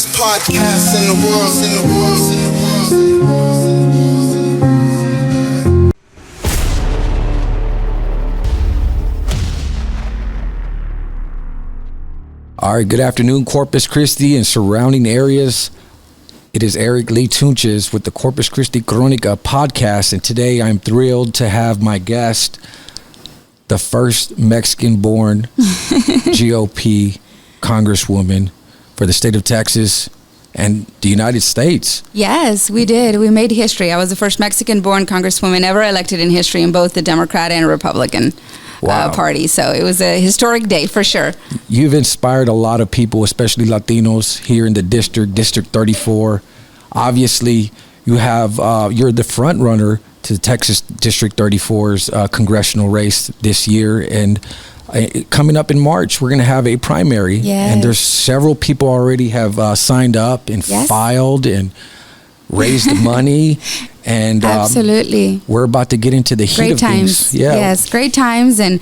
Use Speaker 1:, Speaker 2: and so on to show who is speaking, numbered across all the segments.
Speaker 1: Best podcast in the world.
Speaker 2: All right, good afternoon, Corpus Christi and surrounding areas. It is Eric Lee Tunchez with the Corpus Christi Crónica Podcast, and today I'm thrilled to have my guest, the first Mexican-born GOP Congresswoman for the state of Texas and the United States.
Speaker 3: Yes, we did. We made history. I was the first Mexican-born Congresswoman ever elected in history in both the Democrat and Republican party. So it was a historic day for sure.
Speaker 2: You've inspired a lot of people, especially Latinos here in the District 34. Obviously, you have you're the front runner to the Texas District 34's congressional race this year, and coming up in March, we're going to have a primary.
Speaker 3: Yes.
Speaker 2: And there's several people already have signed up and filed and raised the money. And
Speaker 3: absolutely,
Speaker 2: we're about to get into the heat of things.
Speaker 3: Yeah. Yes, great times, and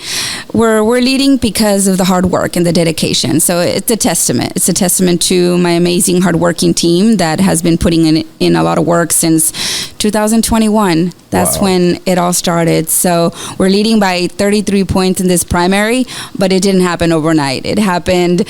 Speaker 3: we're leading because of the hard work and the dedication. So it's a testament. It's a testament to my amazing, hardworking team that has been putting in a lot of work since 2021. That's when it all started. So we're leading by 33 points in this primary, but it didn't happen overnight. It happened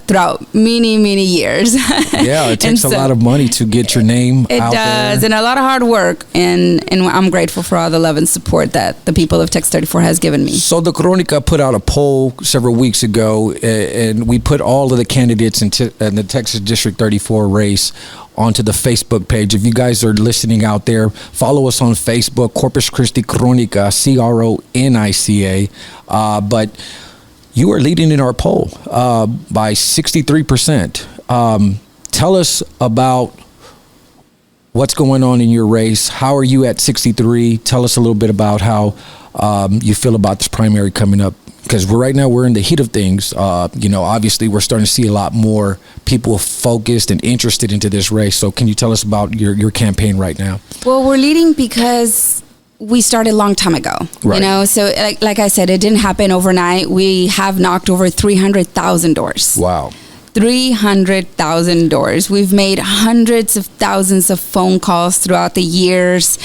Speaker 3: throughout many, many years.
Speaker 2: Yeah, it takes a lot of money to get your name out there.
Speaker 3: It does, and a lot of hard work, and I'm grateful for all the love and support that the people of TX-34 has given me.
Speaker 2: So the Crónica put out a poll several weeks ago, and we put all of the candidates in the Texas District 34 race onto the Facebook page. If you guys are listening out there, follow us on Facebook, Corpus Christi Crónica, Crónica. But you are leading in our poll by 63%. Tell us about what's going on in your race. How are you at 63? Tell us a little bit about how you feel about this primary coming up. Because right now we're in the heat of things. Obviously we're starting to see a lot more people focused and interested into this race. So can you tell us about your campaign right now?
Speaker 3: Well, we're leading because we started a long time ago.
Speaker 2: Right.
Speaker 3: So like I said, it didn't happen overnight. We have knocked over 300,000 doors.
Speaker 2: Wow.
Speaker 3: 300,000 doors. We've made hundreds of thousands of phone calls throughout the years.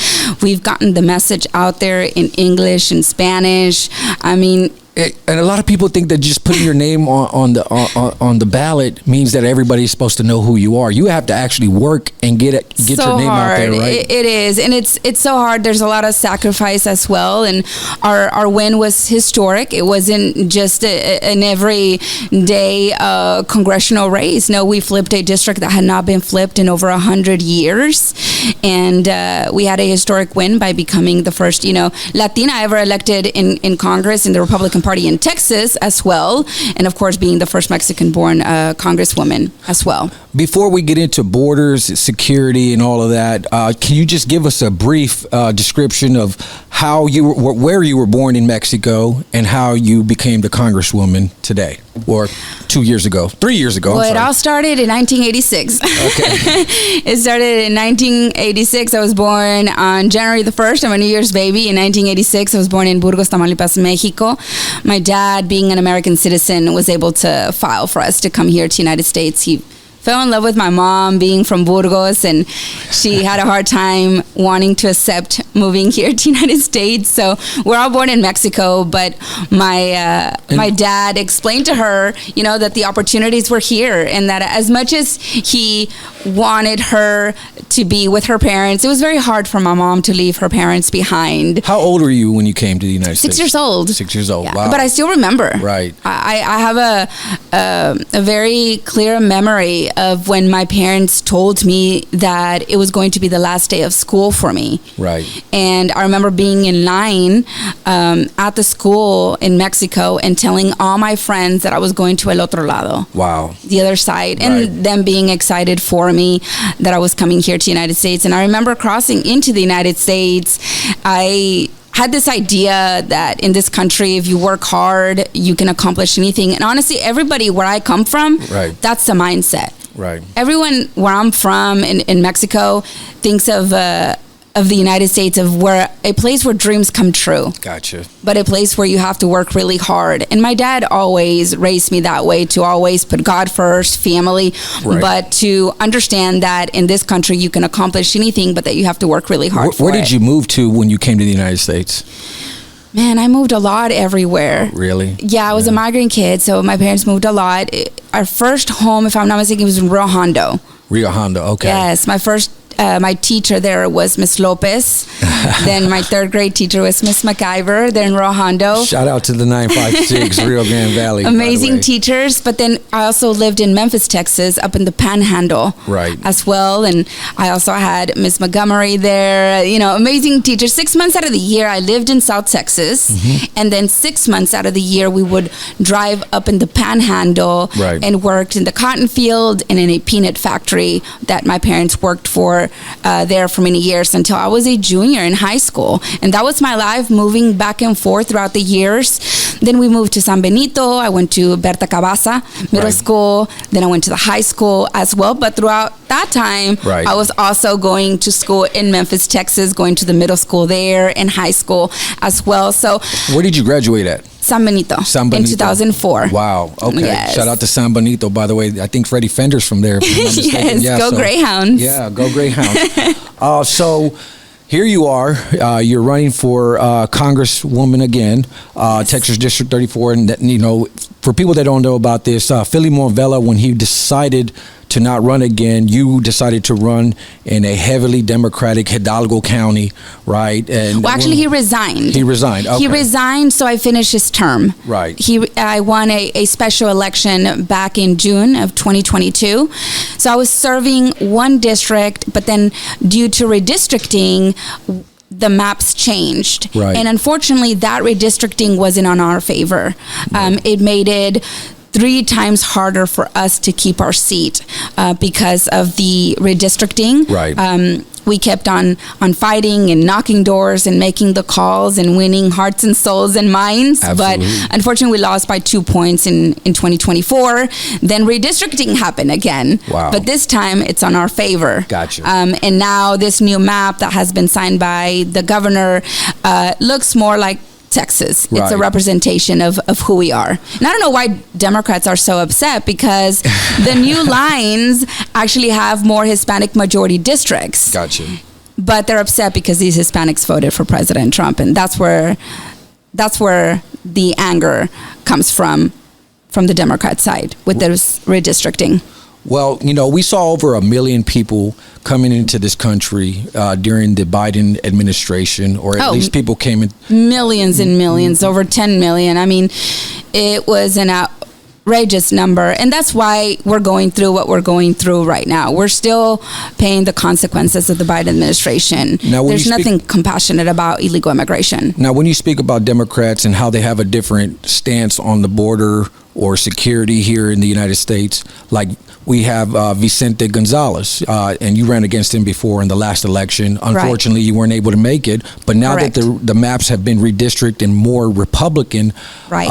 Speaker 3: We've gotten the message out there in English and Spanish. I mean,
Speaker 2: and a lot of people think that just putting your name on the ballot means that everybody's supposed to know who you are. You have to actually work and get your name out there, right?
Speaker 3: It is, and it's so hard. There's a lot of sacrifice as well, and our win was historic. It wasn't just an everyday congressional race. No, we flipped a district that had not been flipped in over 100 years, and we had a historic win by becoming the first, Latina ever elected in Congress in the Republican Party in Texas as well, and of course being the first Mexican-born Congresswoman as well.
Speaker 2: Before we get into borders, security, and all of that, can you just give us a brief description of how where you were born in Mexico and how you became the Congresswoman today, or 3 years ago?
Speaker 3: Well, it all started in 1986.
Speaker 2: Okay.
Speaker 3: It started in 1986. I was born on January the 1st. I'm a New Year's baby. In 1986, I was born in Burgos, Tamaulipas, Mexico. My dad, being an American citizen, was able to file for us to come here to the United States. He fell in love with my mom being from Burgos, and she had a hard time wanting to accept moving here to the United States. So we're all born in Mexico, but my dad explained to her, that the opportunities were here, and that as much as he wanted her to be with her parents, it was very hard for my mom to leave her parents behind.
Speaker 2: How old were you when you came to the United States?
Speaker 3: 6 years old.
Speaker 2: 6 years old.
Speaker 3: Yeah.
Speaker 2: Wow.
Speaker 3: But I still remember.
Speaker 2: Right.
Speaker 3: I have a very clear memory of when my parents told me that it was going to be the last day of school for me.
Speaker 2: Right.
Speaker 3: And I remember being in line at the school in Mexico and telling all my friends that I was going to el otro lado.
Speaker 2: Wow.
Speaker 3: The other side. And
Speaker 2: Right.
Speaker 3: them being excited for me that I was coming here to the United States. And I remember crossing into the United States. I had this idea that in this country, if you work hard, you can accomplish anything. And honestly, everybody where I come from,
Speaker 2: Right.
Speaker 3: that's the mindset.
Speaker 2: Right.
Speaker 3: Everyone where I'm from in Mexico thinks of of the United States, of where a place where dreams come true.
Speaker 2: Gotcha.
Speaker 3: But a place where you have to work really hard. And my dad always raised me that way, to always put God first, family,
Speaker 2: Right.
Speaker 3: but to understand that in this country you can accomplish anything, but that you have to work really hard for it.
Speaker 2: Where did you move to when you came to the United States?
Speaker 3: Man, I moved a lot everywhere.
Speaker 2: Really?
Speaker 3: Yeah, I was a migrant kid, so my parents moved a lot. Our first home, if I'm not mistaken, was in Rio Hondo.
Speaker 2: Rio Hondo, okay.
Speaker 3: Yes, my teacher there was Miss Lopez. Then my third grade teacher was Miss McIver. Then Rio Hondo.
Speaker 2: Shout out to the 956 Rio Grande Valley.
Speaker 3: Amazing teachers. But then I also lived in Memphis, Texas, up in the Panhandle,
Speaker 2: Right.
Speaker 3: as well. And I also had Miss Montgomery there. Amazing teachers. 6 months out of the year, I lived in South Texas, and then 6 months out of the year, we would drive up in the Panhandle,
Speaker 2: Right.
Speaker 3: and worked in the cotton field and in a peanut factory that my parents worked for there for many years until I was a junior in high school. And that was my life, moving back and forth throughout the years. Then we moved to San Benito. I went to Berta Cabasa Middle
Speaker 2: Right.
Speaker 3: School. Then I went to the high school as well. But throughout that time,
Speaker 2: Right.
Speaker 3: I was also going to school in Memphis, Texas, going to the middle school there and high school as well. So
Speaker 2: Where did you graduate at?
Speaker 3: San Benito,
Speaker 2: San Benito.
Speaker 3: in 2004.
Speaker 2: Wow. Okay.
Speaker 3: Yes.
Speaker 2: Shout out to San Benito, by the way. I think Freddie Fender's from there. If I'm not mistaken.
Speaker 3: Yes, go Greyhounds.
Speaker 2: Yeah, go Greyhounds. So here you are. You're running for Congresswoman again, Texas District 34. And, for people that don't know about this, Philly Morvella, when he decided to not run again, you decided to run in a heavily Democratic Hidalgo County, right? And
Speaker 3: Well, actually, he resigned.
Speaker 2: He resigned. Okay.
Speaker 3: He resigned, so I finished his term.
Speaker 2: Right.
Speaker 3: I won a special election back in June of 2022. So I was serving one district, but then due to redistricting, the maps changed.
Speaker 2: Right.
Speaker 3: And unfortunately, that redistricting wasn't on our favor. It made it 3 times harder for us to keep our seat because of the redistricting.
Speaker 2: Right.
Speaker 3: We kept on fighting and knocking doors and making the calls and winning hearts and souls and minds.
Speaker 2: Absolutely.
Speaker 3: But unfortunately, we lost by 2 points in 2024. Then redistricting happened again.
Speaker 2: Wow.
Speaker 3: But this time, it's on our favor.
Speaker 2: Gotcha.
Speaker 3: And now this new map that has been signed by the governor looks more like Texas. It's
Speaker 2: Right.
Speaker 3: a representation of who we are. And I don't know why Democrats are so upset, because the new lines actually have more Hispanic majority districts.
Speaker 2: Gotcha.
Speaker 3: But they're upset because these Hispanics voted for President Trump, and that's where the anger comes from the Democrat side with this redistricting.
Speaker 2: Well, we saw over 1 million people coming into this country during the Biden administration, or at least people came in.
Speaker 3: Millions and millions, over 10 million. I mean, it was an outrageous number. And that's why we're going through what we're going through right now. We're still paying the consequences of the Biden administration.
Speaker 2: Now,
Speaker 3: There's nothing compassionate about illegal immigration.
Speaker 2: Now, when you speak about Democrats and how they have a different stance on the border or security here in the United States, like we have Vicente Gonzalez, and you ran against him before in the last election. Unfortunately, you weren't able to make it. But now
Speaker 3: Correct.
Speaker 2: that the maps have been redistricted and more Republican,
Speaker 3: Right.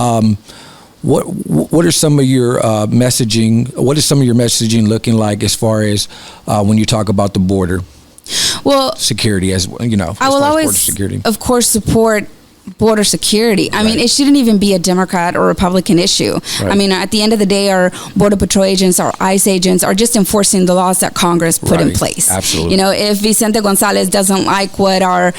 Speaker 2: What are some of your messaging? What is some of your messaging looking like as far as when you talk about the border security? As
Speaker 3: I will always, of course, support border security. I mean, it shouldn't even be a Democrat or Republican issue.
Speaker 2: Right.
Speaker 3: I mean, at the end of the day, our Border Patrol agents, our ICE agents are just enforcing the laws that Congress put in place.
Speaker 2: Absolutely.
Speaker 3: If Vicente Gonzalez doesn't like what our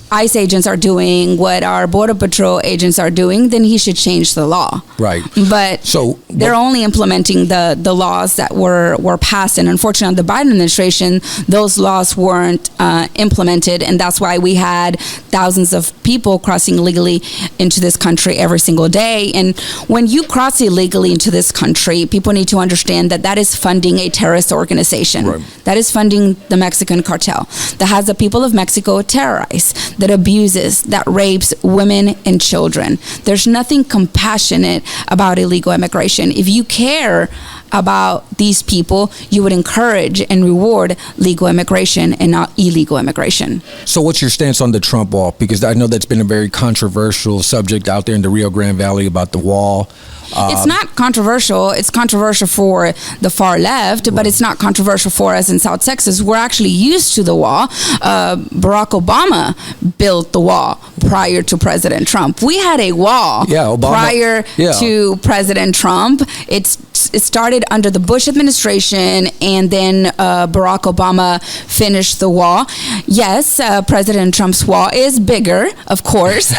Speaker 3: ICE agents are doing, what our Border Patrol agents are doing, then he should change the law.
Speaker 2: Right.
Speaker 3: But they're only implementing the laws that were passed. And unfortunately, the Biden administration, those laws weren't implemented. And that's why we had thousands of people crossing illegally into this country every single day. And when you cross illegally into this country, people need to understand that is funding a terrorist organization.
Speaker 2: Right.
Speaker 3: That is funding the Mexican cartel that has the people of Mexico terrorized, that abuses, that rapes women and children. There's nothing compassionate about illegal immigration. If you care about these people, you would encourage and reward legal immigration and not illegal immigration.
Speaker 2: So what's your stance on the Trump wall? Because I know that's been a very controversial subject out there in the Rio Grande Valley about the wall.
Speaker 3: It's not controversial. It's controversial for the far left, but it's not controversial for us in South Texas. We're actually used to the wall. Barack Obama built the wall prior to President Trump. We had a wall prior to President Trump. It started under the Bush administration, and then Barack Obama finished the wall. Yes, President Trump's wall is bigger, of course,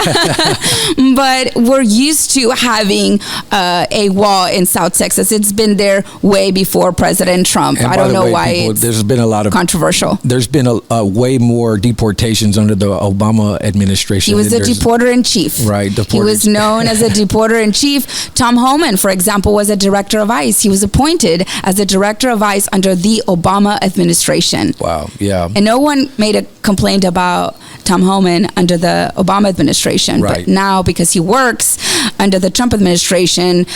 Speaker 3: but we're used to having a wall in South Texas. It's been there way before President Trump. I don't know why
Speaker 2: there's been a lot of
Speaker 3: controversial.
Speaker 2: There's been a way more deportations under the Obama administration.
Speaker 3: He was the deporter-in-chief.
Speaker 2: Right.
Speaker 3: He was known as a deporter-in-chief. Tom Homan, for example, was a director of ICE. He was appointed as a director of ICE under the Obama administration.
Speaker 2: Wow. Yeah.
Speaker 3: And no one made a complaint about Tom Homan under the Obama administration.
Speaker 2: Right.
Speaker 3: But now, because he works under the Trump administration,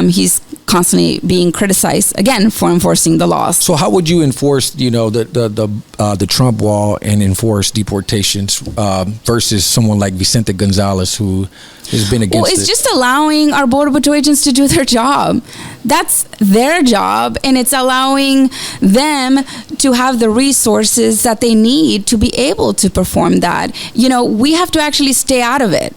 Speaker 3: he's constantly being criticized again for enforcing the laws.
Speaker 2: So how would you enforce, the Trump wall and enforce deportations versus someone like Vicente Gonzalez, who has been against
Speaker 3: it's just allowing our Border Patrol agents to do their job. That's their job, and it's allowing them to have the resources that they need to be able to perform that. We have to actually stay out of it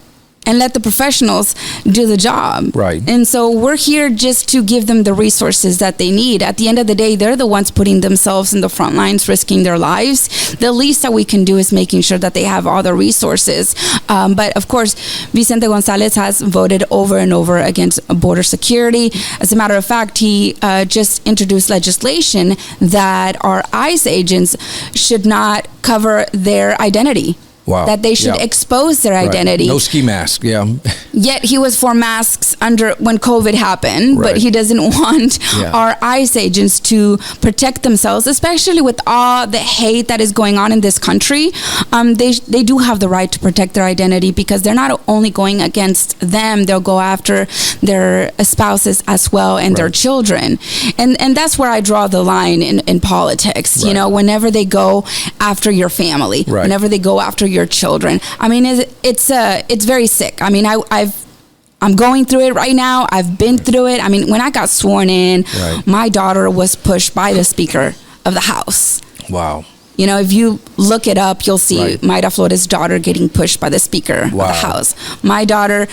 Speaker 3: and let the professionals do the job.
Speaker 2: Right.
Speaker 3: And so we're here just to give them the resources that they need. At the end of the day, they're the ones putting themselves in the front lines, risking their lives. The least that we can do is making sure that they have all the resources. But of course, Vicente Gonzalez has voted over and over against border security. As a matter of fact, he just introduced legislation that our ICE agents should not cover their identity.
Speaker 2: Wow.
Speaker 3: That they should expose their identity.
Speaker 2: No ski mask,
Speaker 3: Yet he was for masks when COVID happened, but he doesn't want our ICE agents to protect themselves, especially with all the hate that is going on in this country. They do have the right to protect their identity, because they're not only going against them, they'll go after their spouses as well and their children. And that's where I draw the line in politics. Whenever they go after your family, whenever they go after your children. I mean, it's very sick. I mean, I'm going through it right now. I've been through it. I mean, when I got sworn in, my daughter was pushed by the Speaker of the House.
Speaker 2: Wow.
Speaker 3: If you look it up, you'll see Myra Flores' daughter getting pushed by the Speaker of the House. My daughter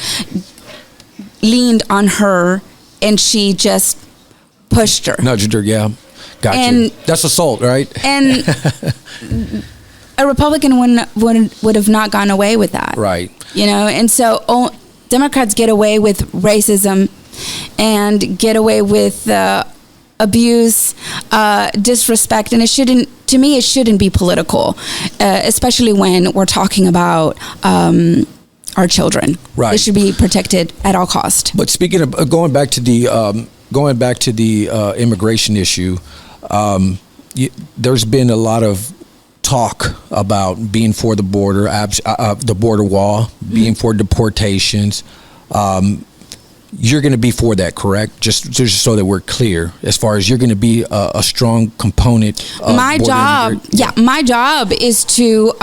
Speaker 3: leaned on her, and she just pushed her.
Speaker 2: Nudged her, Gotcha. That's assault, right?
Speaker 3: And a Republican would have not gone away with that.
Speaker 2: Right.
Speaker 3: And so Democrats get away with racism and get away with abuse, disrespect, and it shouldn't be political, especially when we're talking about our children.
Speaker 2: Right.
Speaker 3: They should be protected at all cost.
Speaker 2: But speaking of going back to the immigration issue, there's been a lot of talk about being for the border, the border wall, being for deportations. You're going to be for that, correct? Just so that we're clear, as far as you're going to be a strong component of
Speaker 3: my job is to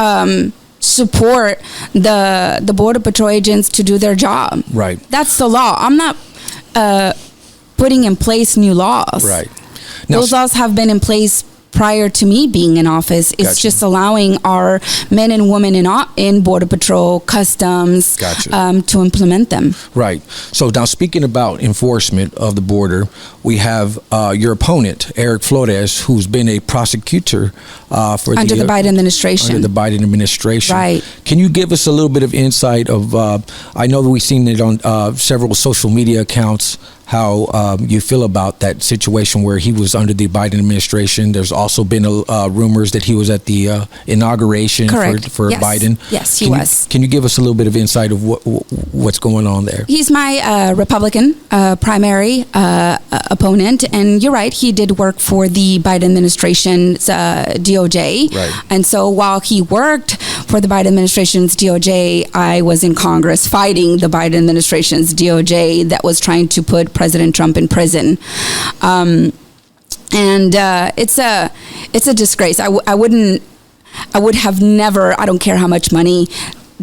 Speaker 3: support the Border Patrol agents to do their job.
Speaker 2: Right.
Speaker 3: That's the law. I'm not putting in place new laws.
Speaker 2: Right. Now,
Speaker 3: those laws have been in place prior to me being in office. It's just allowing our men and women in Border Patrol, Customs, to implement them.
Speaker 2: Right. So now, speaking about enforcement of the border, we have your opponent, Myra Flores, who's been a prosecutor
Speaker 3: under the Biden administration.
Speaker 2: Under the Biden administration.
Speaker 3: Right.
Speaker 2: Can you give us a little bit of insight of, I know that we've seen it on several social media accounts, how you feel about that situation where he was under the Biden administration. There's also been rumors that he was at the inauguration for Biden.
Speaker 3: Yes, he was.
Speaker 2: Can you give us a little bit of insight of what's going on there?
Speaker 3: He's my Republican primary opponent, and you're right, he did work for the Biden administration's DOJ.
Speaker 2: Right.
Speaker 3: And so while he worked for the Biden administration's DOJ, I was in Congress fighting the Biden administration's DOJ that was trying to put President Trump in prison. And it's a disgrace. I would have never, I don't care how much money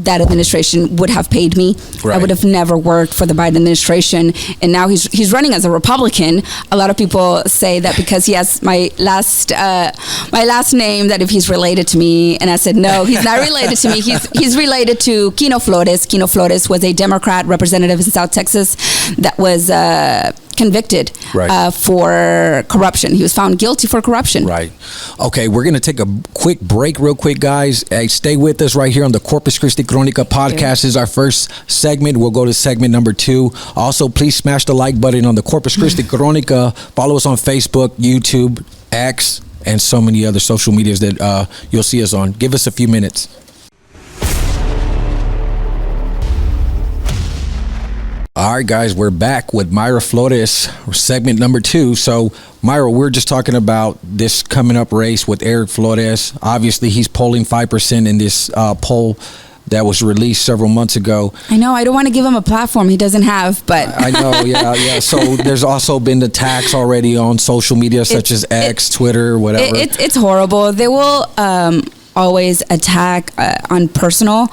Speaker 3: that administration would have paid me.
Speaker 2: Right.
Speaker 3: I would have never worked for the Biden administration. And now he's running as a Republican. A lot of people say that because he has my last name, that if he's related to me. And I said, no, he's not related to me. He's related to Kino Flores. Kino Flores was a Democrat representative in South Texas that was convicted for corruption. He was found guilty for corruption.
Speaker 2: Right. Okay, we're going to take a quick break real quick, guys. Hey, stay with us right here on the Corpus Christi Crónica Podcast. This is our first segment. We'll go to segment number 2. Also, please smash the like button on the Corpus Christi Crónica. Follow us on Facebook, YouTube, X, and so many other social medias that you'll see us on. Give us a few minutes. All right, guys, we're back with Myra Flores, segment number 2. So, Myra, we're just talking about this coming up race with Eric Flores. Obviously, he's polling 5% in this poll that was released several months ago.
Speaker 3: I know. I don't want to give him a platform he doesn't have, but...
Speaker 2: I know, yeah. So, there's also been attacks already on social media, such as X, Twitter, whatever.
Speaker 3: It's horrible. They will... always attack on personal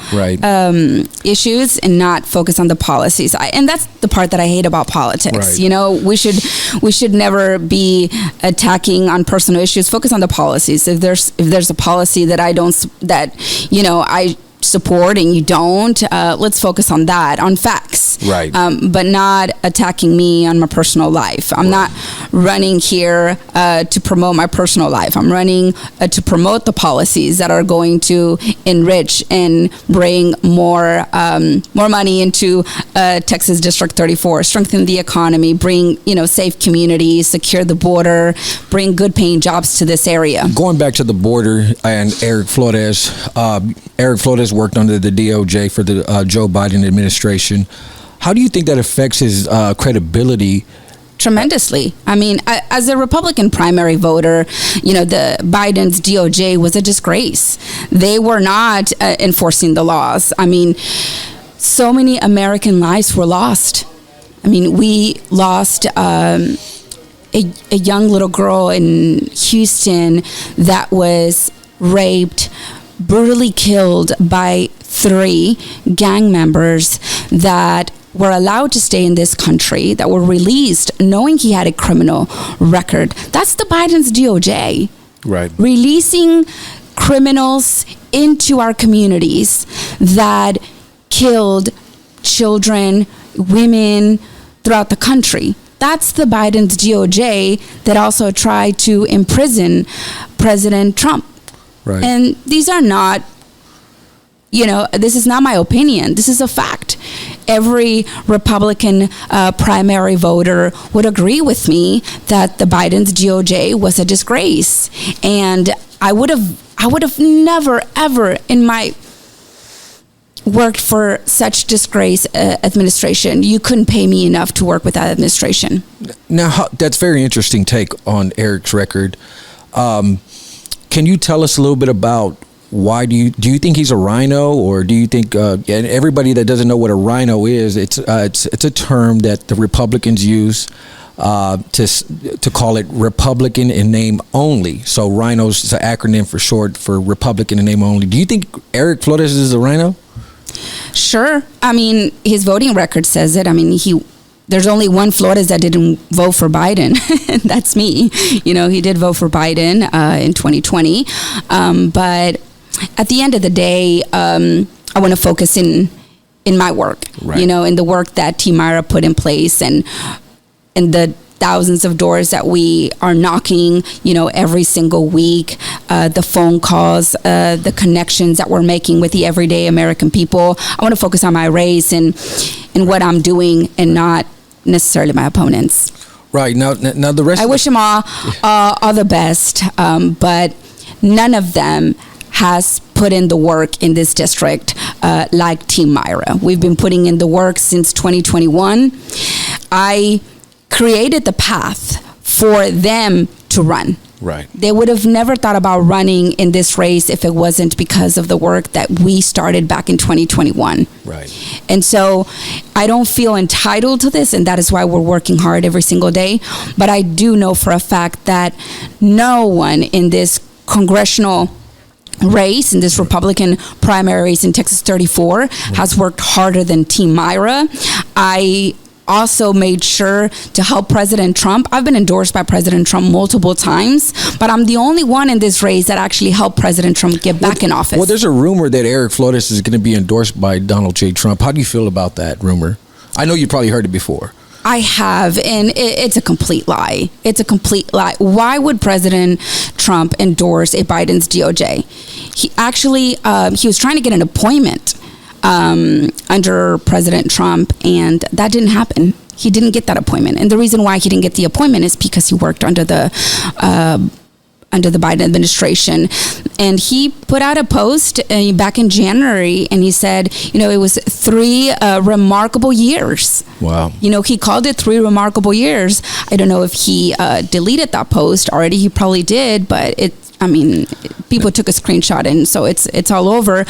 Speaker 3: issues and not focus on the policies. And that's the part that I hate about politics.
Speaker 2: Right.
Speaker 3: You know, we should never be attacking on personal issues. Focus on the policies. If there's a policy that I support and you don't, let's focus on that, on facts, but not attacking me on my personal life. I'm not running here to promote my personal life. I'm running to promote the policies that are going to enrich and bring more money into Texas District 34, strengthen the economy, bring safe communities, secure the border, bring good paying jobs to this area.
Speaker 2: Going back to the border and Eric Flores worked under the DOJ for the Joe Biden administration. How do you think that affects his credibility?
Speaker 3: Tremendously. I mean, as a Republican primary voter, the Biden's DOJ was a disgrace. They were not enforcing the laws. I mean, so many American lives were lost. I mean, we lost a young little girl in Houston that was raped, brutally killed by 3 gang members that were allowed to stay in this country, that were released knowing he had a criminal record. That's the Biden's DOJ.
Speaker 2: Right.
Speaker 3: Releasing criminals into our communities that killed children, women throughout the country. That's the Biden's DOJ that also tried to imprison President Trump.
Speaker 2: Right.
Speaker 3: And these are not, this is not my opinion. This is a fact. Every Republican primary voter would agree with me that the Biden's DOJ was a disgrace. And I would have never, ever in my worked for such disgrace administration. You couldn't pay me enough to work with that administration.
Speaker 2: Now, that's very interesting take on Eric's record. Can you tell us a little bit about why do you think he's a rhino, or do you think and everybody that doesn't know what a rhino is, it's a term that the Republicans use to call it Republican in name only. So rhinos is an acronym for short for Republican in name only. Do you think Eric Flores is a rhino?
Speaker 3: Sure. I mean, his voting record says it. I mean, there's only one Flores that didn't vote for Biden. That's me. He did vote for Biden in 2020. But at the end of the day, I want to focus in my work, in the work that Team Myra put in place and the thousands of doors that we are knocking, every single week, the phone calls, the connections that we're making with the everyday American people. I want to focus on my race and what I'm doing and not necessarily my opponents.
Speaker 2: Right. Now the rest.
Speaker 3: I wish them all the best, but none of them has put in the work in this district like Team Myra. We've been putting in the work since 2021. I created the path for them to run.
Speaker 2: Right.
Speaker 3: They would have never thought about running in this race if it wasn't because of the work that we started back in 2021.
Speaker 2: Right.
Speaker 3: And so I don't feel entitled to this, and that is why we're working hard every single day. But I do know for a fact that no one in this congressional race, in this Republican primary race in Texas 34, has worked harder than Team Myra. I also made sure to help President Trump. I've been endorsed by President Trump multiple times, but I'm the only one in this race that actually helped President Trump get back in office.
Speaker 2: Well, there's a rumor that Myra Flores is going to be endorsed by Donald J. Trump. How do you feel about that rumor? I know you probably heard it before.
Speaker 3: I have, and it's a complete lie. It's a complete lie. Why would President Trump endorse a Biden's DOJ? He actually, he was trying to get an appointment under President Trump, and that didn't happen. He didn't get that appointment. And the reason why he didn't get the appointment is because he worked under the Biden administration. And he put out a post back in January, and he said, it was 3 remarkable years.
Speaker 2: Wow.
Speaker 3: He called it 3 remarkable years. I don't know if he deleted that post already. He probably did, but people took a screenshot, and so it's all over.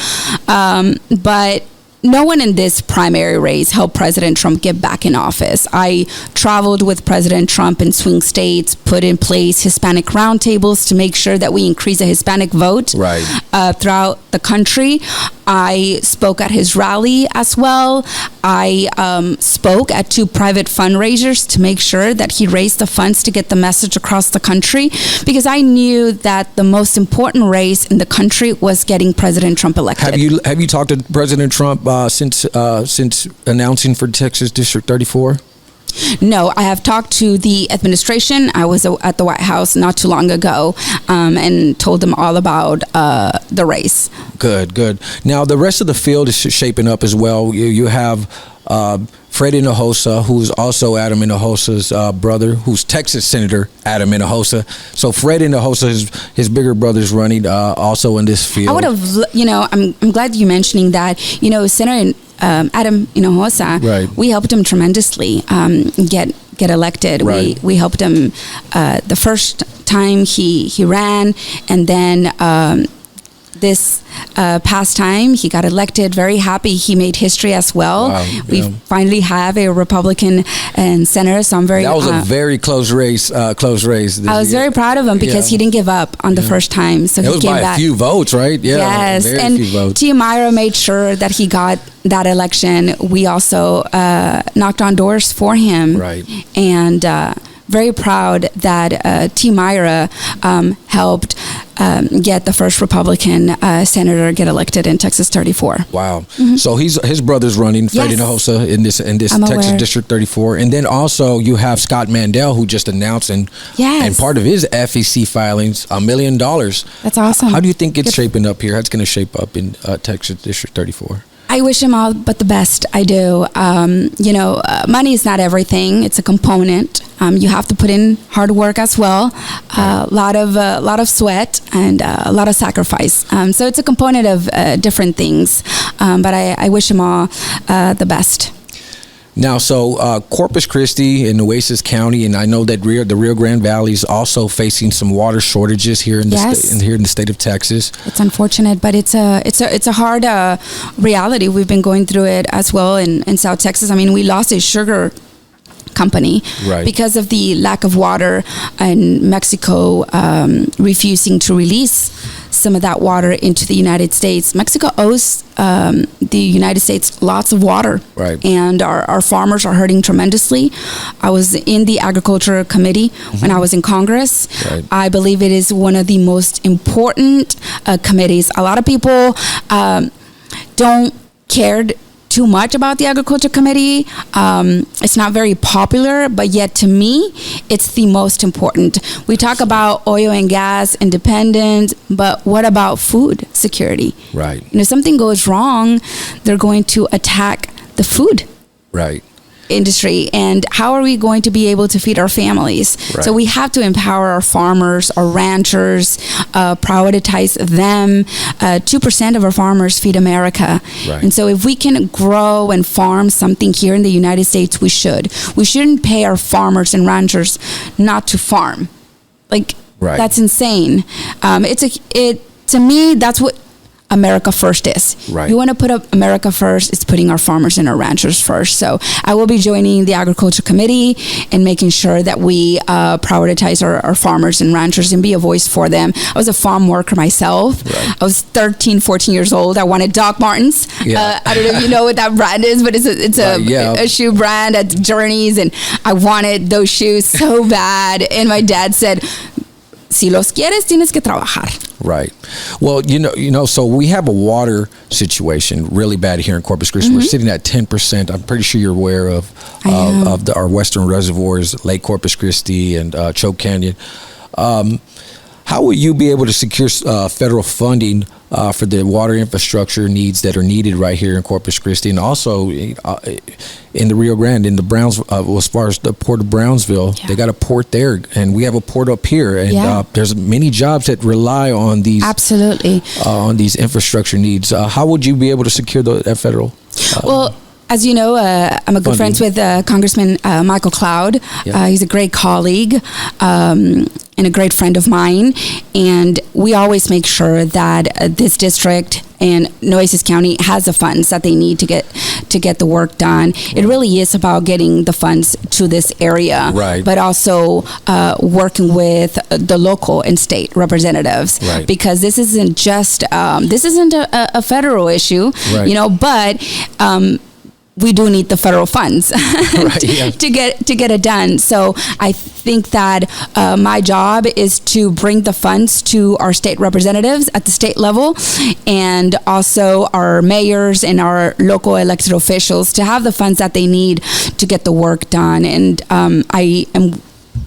Speaker 3: But no one in this primary race helped President Trump get back in office. I traveled with President Trump in swing states, put in place Hispanic roundtables to make sure that we increase the Hispanic vote throughout the country. I spoke at his rally as well. I spoke at 2 private fundraisers to make sure that he raised the funds to get the message across the country, because I knew that the most important race in the country was getting President Trump elected.
Speaker 2: Have you talked to President Trump since announcing for Texas District 34?
Speaker 3: No, I have talked to the administration. I was at the White House not too long ago and told them all about the race.
Speaker 2: Good. Now, the rest of the field is shaping up as well. You have Fred Hinojosa, who's also Adam Hinojosa's brother, who's Texas Senator Adam Hinojosa. So Fred Hinojosa, his bigger brother's running also in this field.
Speaker 3: I would have, I'm glad you mentioning that. Senator Adam Hinojosa, we helped him tremendously get elected. We helped him the first time he ran, and then this past time he got elected. Very happy. He made history as well. We finally have a Republican and senator, so I'm very.
Speaker 2: That was a very close race. I
Speaker 3: was very proud of him because he didn't give up on the first time. So
Speaker 2: it was
Speaker 3: came
Speaker 2: by
Speaker 3: back.
Speaker 2: a few votes, right? Yeah.
Speaker 3: Yes, and
Speaker 2: few votes.
Speaker 3: Team Myra made sure that he got that election. We also knocked on doors for him.
Speaker 2: Right.
Speaker 3: And very proud that Team Myra helped get the first Republican senator get elected in Texas 34.
Speaker 2: Wow. Mm-hmm. So his brother's running, Fred Hinojosa, in this Texas District 34. And then also you have Scott Mandel, who just announced and part of his FEC filings, $1 million.
Speaker 3: That's awesome.
Speaker 2: How do you think it's shaping up here? How it's going to shape up in Texas District 34?
Speaker 3: I wish him all but the best. I do. Money is not everything. It's a component. You have to put in hard work as well. A lot of sweat and a lot of sacrifice. So it's a component of different things. But I wish him all the best.
Speaker 2: Now, so Corpus Christi and Nueces County, and I know that the Rio Grande Valley is also facing some water shortages here in the state of Texas.
Speaker 3: It's unfortunate, but it's a hard reality. We've been going through it as well in South Texas. I mean, we lost a sugar company because of the lack of water, and Mexico refusing to release some of that water into the United States. Mexico owes the United States lots of water, and our farmers are hurting tremendously. I was in the Agriculture Committee when I was in Congress. I believe it is one of the most important committees. A lot of people don't care too much about the Agriculture Committee. It's not very popular, but yet to me, it's the most important. We talk about oil and gas independence, but what about food security?
Speaker 2: Right.
Speaker 3: If something goes wrong, they're going to attack the food industry, and how are we going to be able to feed our families? So we have to empower our farmers, our ranchers, prioritize them. 2% of our farmers feed America, and so if we can grow and farm something here in the United States, we shouldn't pay our farmers and ranchers not to farm. That's insane. To me, that's what America first is.
Speaker 2: Right.
Speaker 3: You want to put up America first, it's putting our farmers and our ranchers first. So I will be joining the Agriculture Committee and making sure that we prioritize our farmers and ranchers and be a voice for them. I was a farm worker myself.
Speaker 2: Right.
Speaker 3: I was 13, 14 years old. I wanted Doc Martens.
Speaker 2: Yeah.
Speaker 3: I don't know if you know what that brand is, but it's a shoe brand at Journeys, and I wanted those shoes so bad. And my dad said, si los quieres, tienes que trabajar.
Speaker 2: Right. Well, so we have a water situation really bad here in Corpus Christi. We're sitting at 10%. I'm pretty sure you're aware of our western reservoirs, Lake Corpus Christi and Choke Canyon. How will you be able to secure federal funding for the water infrastructure needs that are needed right here in Corpus Christi, and also in the Rio Grande, in the Browns, as far as the Port of Brownsville? They got a port there, and we have a port up here, and there's many jobs that rely on these on these infrastructure needs. How would you be able to secure that federal?
Speaker 3: Well, as you know, I'm a good friends with Congressman Michael Cloud. He's a great colleague and a great friend of mine. And we always make sure that this district and Nueces County has the funds that they need to get the work done. It really is about getting the funds to this area, but also working with the local and state representatives, because this isn't just a federal issue, but we do need the federal funds to get it done. So I think that my job is to bring the funds to our state representatives at the state level, and also our mayors and our local elected officials to have the funds that they need to get the work done. And I am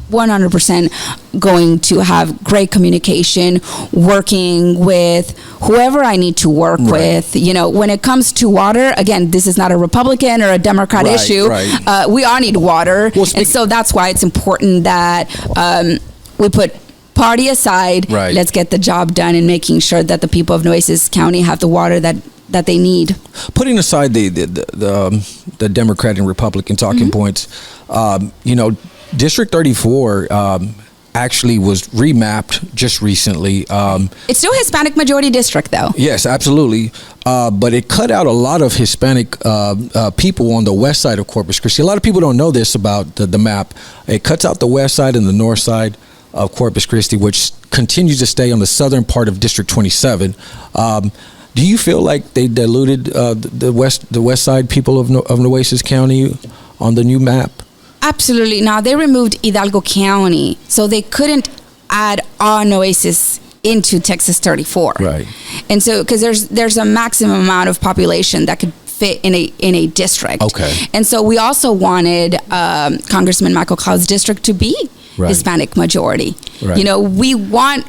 Speaker 3: 100% going to have great communication, working with whoever I need to work with. When it comes to water, again, this is not a Republican or a Democrat issue. We all need water. And so that's why it's important that we put party aside. Let's get the job done and making sure that the people of Nueces County have the water that they need. Putting
Speaker 2: aside the Democrat and Republican talking points, District 34 actually was remapped just recently.
Speaker 3: It's still a Hispanic majority district, though.
Speaker 2: Yes, absolutely. But it cut out a lot of Hispanic people on the west side of Corpus Christi. A lot of people don't know this about the map. It cuts out the west side and the north side of Corpus Christi, which continues to stay on the southern part of District 27. Do you feel like they diluted the west side people of Nueces County on the new map?
Speaker 3: Absolutely. Now, they removed Hidalgo County, so they couldn't add all Nueces into Texas 34. And so, because there's a maximum amount of population that could fit in a district. And so we also wanted Congressman Michael Cloud's district to be Hispanic majority. We want,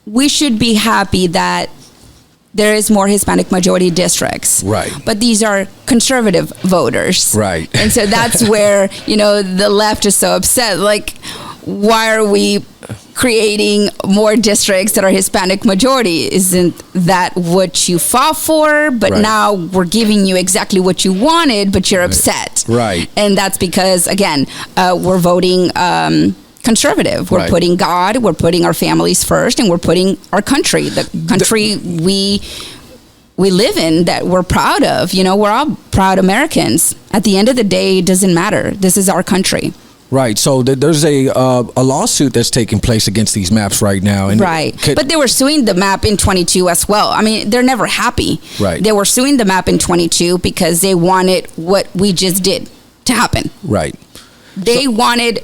Speaker 3: we should be happy that there is more Hispanic majority districts. But these are conservative voters. And so that's where, the left is so upset. Like, why are we creating more districts that are Hispanic majority? Isn't that what you fought for? But now we're giving you exactly what you wanted, but you're upset. And that's because, again, we're voting conservative. We're putting God, we're putting our families first, and we're putting our country, the country we live in, that we're proud of. We're all proud Americans. At the end of the day, it doesn't matter. This is our country.
Speaker 2: So there's a lawsuit that's taking place against these maps right now. And
Speaker 3: but they were suing the map in 22 as well. I mean, they're never happy. They were suing the map in 22 because they wanted what we just did to happen. They wanted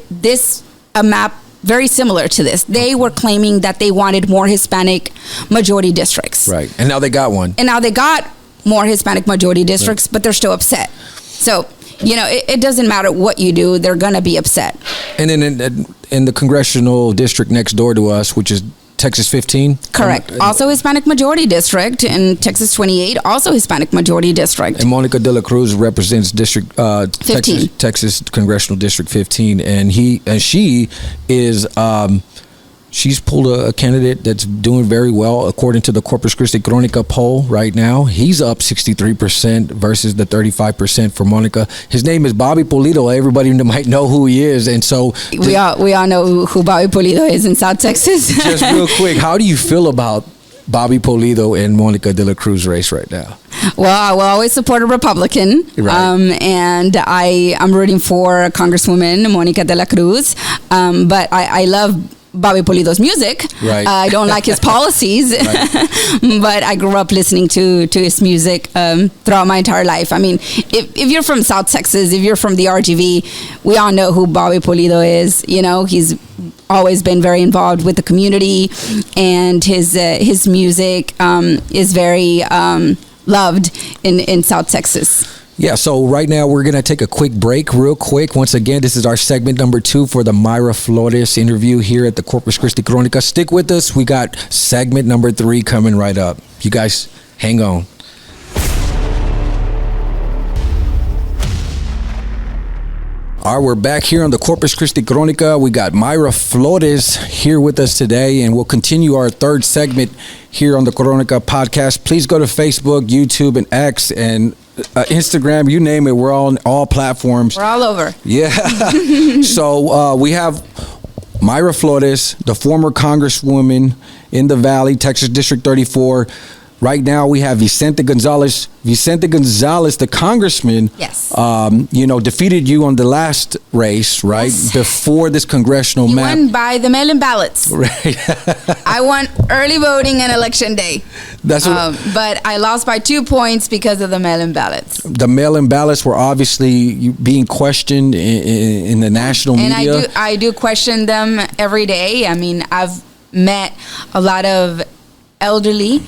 Speaker 3: a map very similar to this. They were claiming that they wanted more Hispanic majority districts.
Speaker 2: And now they got one.
Speaker 3: And now they got more Hispanic majority districts, but they're still upset. So, it doesn't matter what you do, they're going to be upset.
Speaker 2: And then in the congressional district next door to us, which is Texas 15?
Speaker 3: Correct. Also Hispanic majority district. And Texas 28, also Hispanic majority district.
Speaker 2: And Monica de la Cruz represents District
Speaker 3: 15.
Speaker 2: Texas Congressional District 15. And she is... she's pulled a candidate that's doing very well according to the Corpus Christi Crónica poll right now. He's up 63% versus the 35% for Monica. His name is Bobby Pulido. Everybody might know who he is. And so
Speaker 3: we all know who Bobby Pulido is in South Texas.
Speaker 2: Just real quick, how do you feel about Bobby Pulido and Monica de la Cruz race right now?
Speaker 3: Well, I will always support a Republican,
Speaker 2: Right.
Speaker 3: and I'm rooting for Congresswoman Monica de la Cruz, but I love Bobby Pulido's music.
Speaker 2: Right.
Speaker 3: I don't like his policies, but I grew up listening to his music throughout my entire life. I mean, if you're from South Texas, if you're from the RGV, we all know who Bobby Pulido is. You know, he's always been very involved with the community, and his music is very loved in South Texas.
Speaker 2: Yeah, so right now we're going to take a quick break real quick. Once again, this is our segment number 2 for the Myra Flores interview here at the Corpus Christi Crónica. Stick with us. We got segment number 3 coming right up. You guys hang on. All right, we're back here on the Corpus Christi Crónica. We got Myra Flores here with us today, and we'll continue our third segment here on the Crónica Podcast. Please go to Facebook, YouTube, and X, and Instagram, you name it. We're on all platforms.
Speaker 3: We're all over.
Speaker 2: Yeah. So we have Myra Flores, the former Congresswoman in the Valley, Texas District 34. Right now we have Vicente Gonzalez. Vicente Gonzalez, the congressman,
Speaker 3: Yes.
Speaker 2: Defeated you on the last race, right?
Speaker 3: Yes.
Speaker 2: Before this congressional
Speaker 3: You
Speaker 2: map.
Speaker 3: won by the mail-in ballots.
Speaker 2: Right.
Speaker 3: I won early voting and election day.
Speaker 2: That's what,
Speaker 3: But I lost by 2 points because of the mail-in ballots.
Speaker 2: the mail-in ballots were obviously being questioned in the national
Speaker 3: And
Speaker 2: media.
Speaker 3: I do question them every day. I mean, I've met a lot of elderly,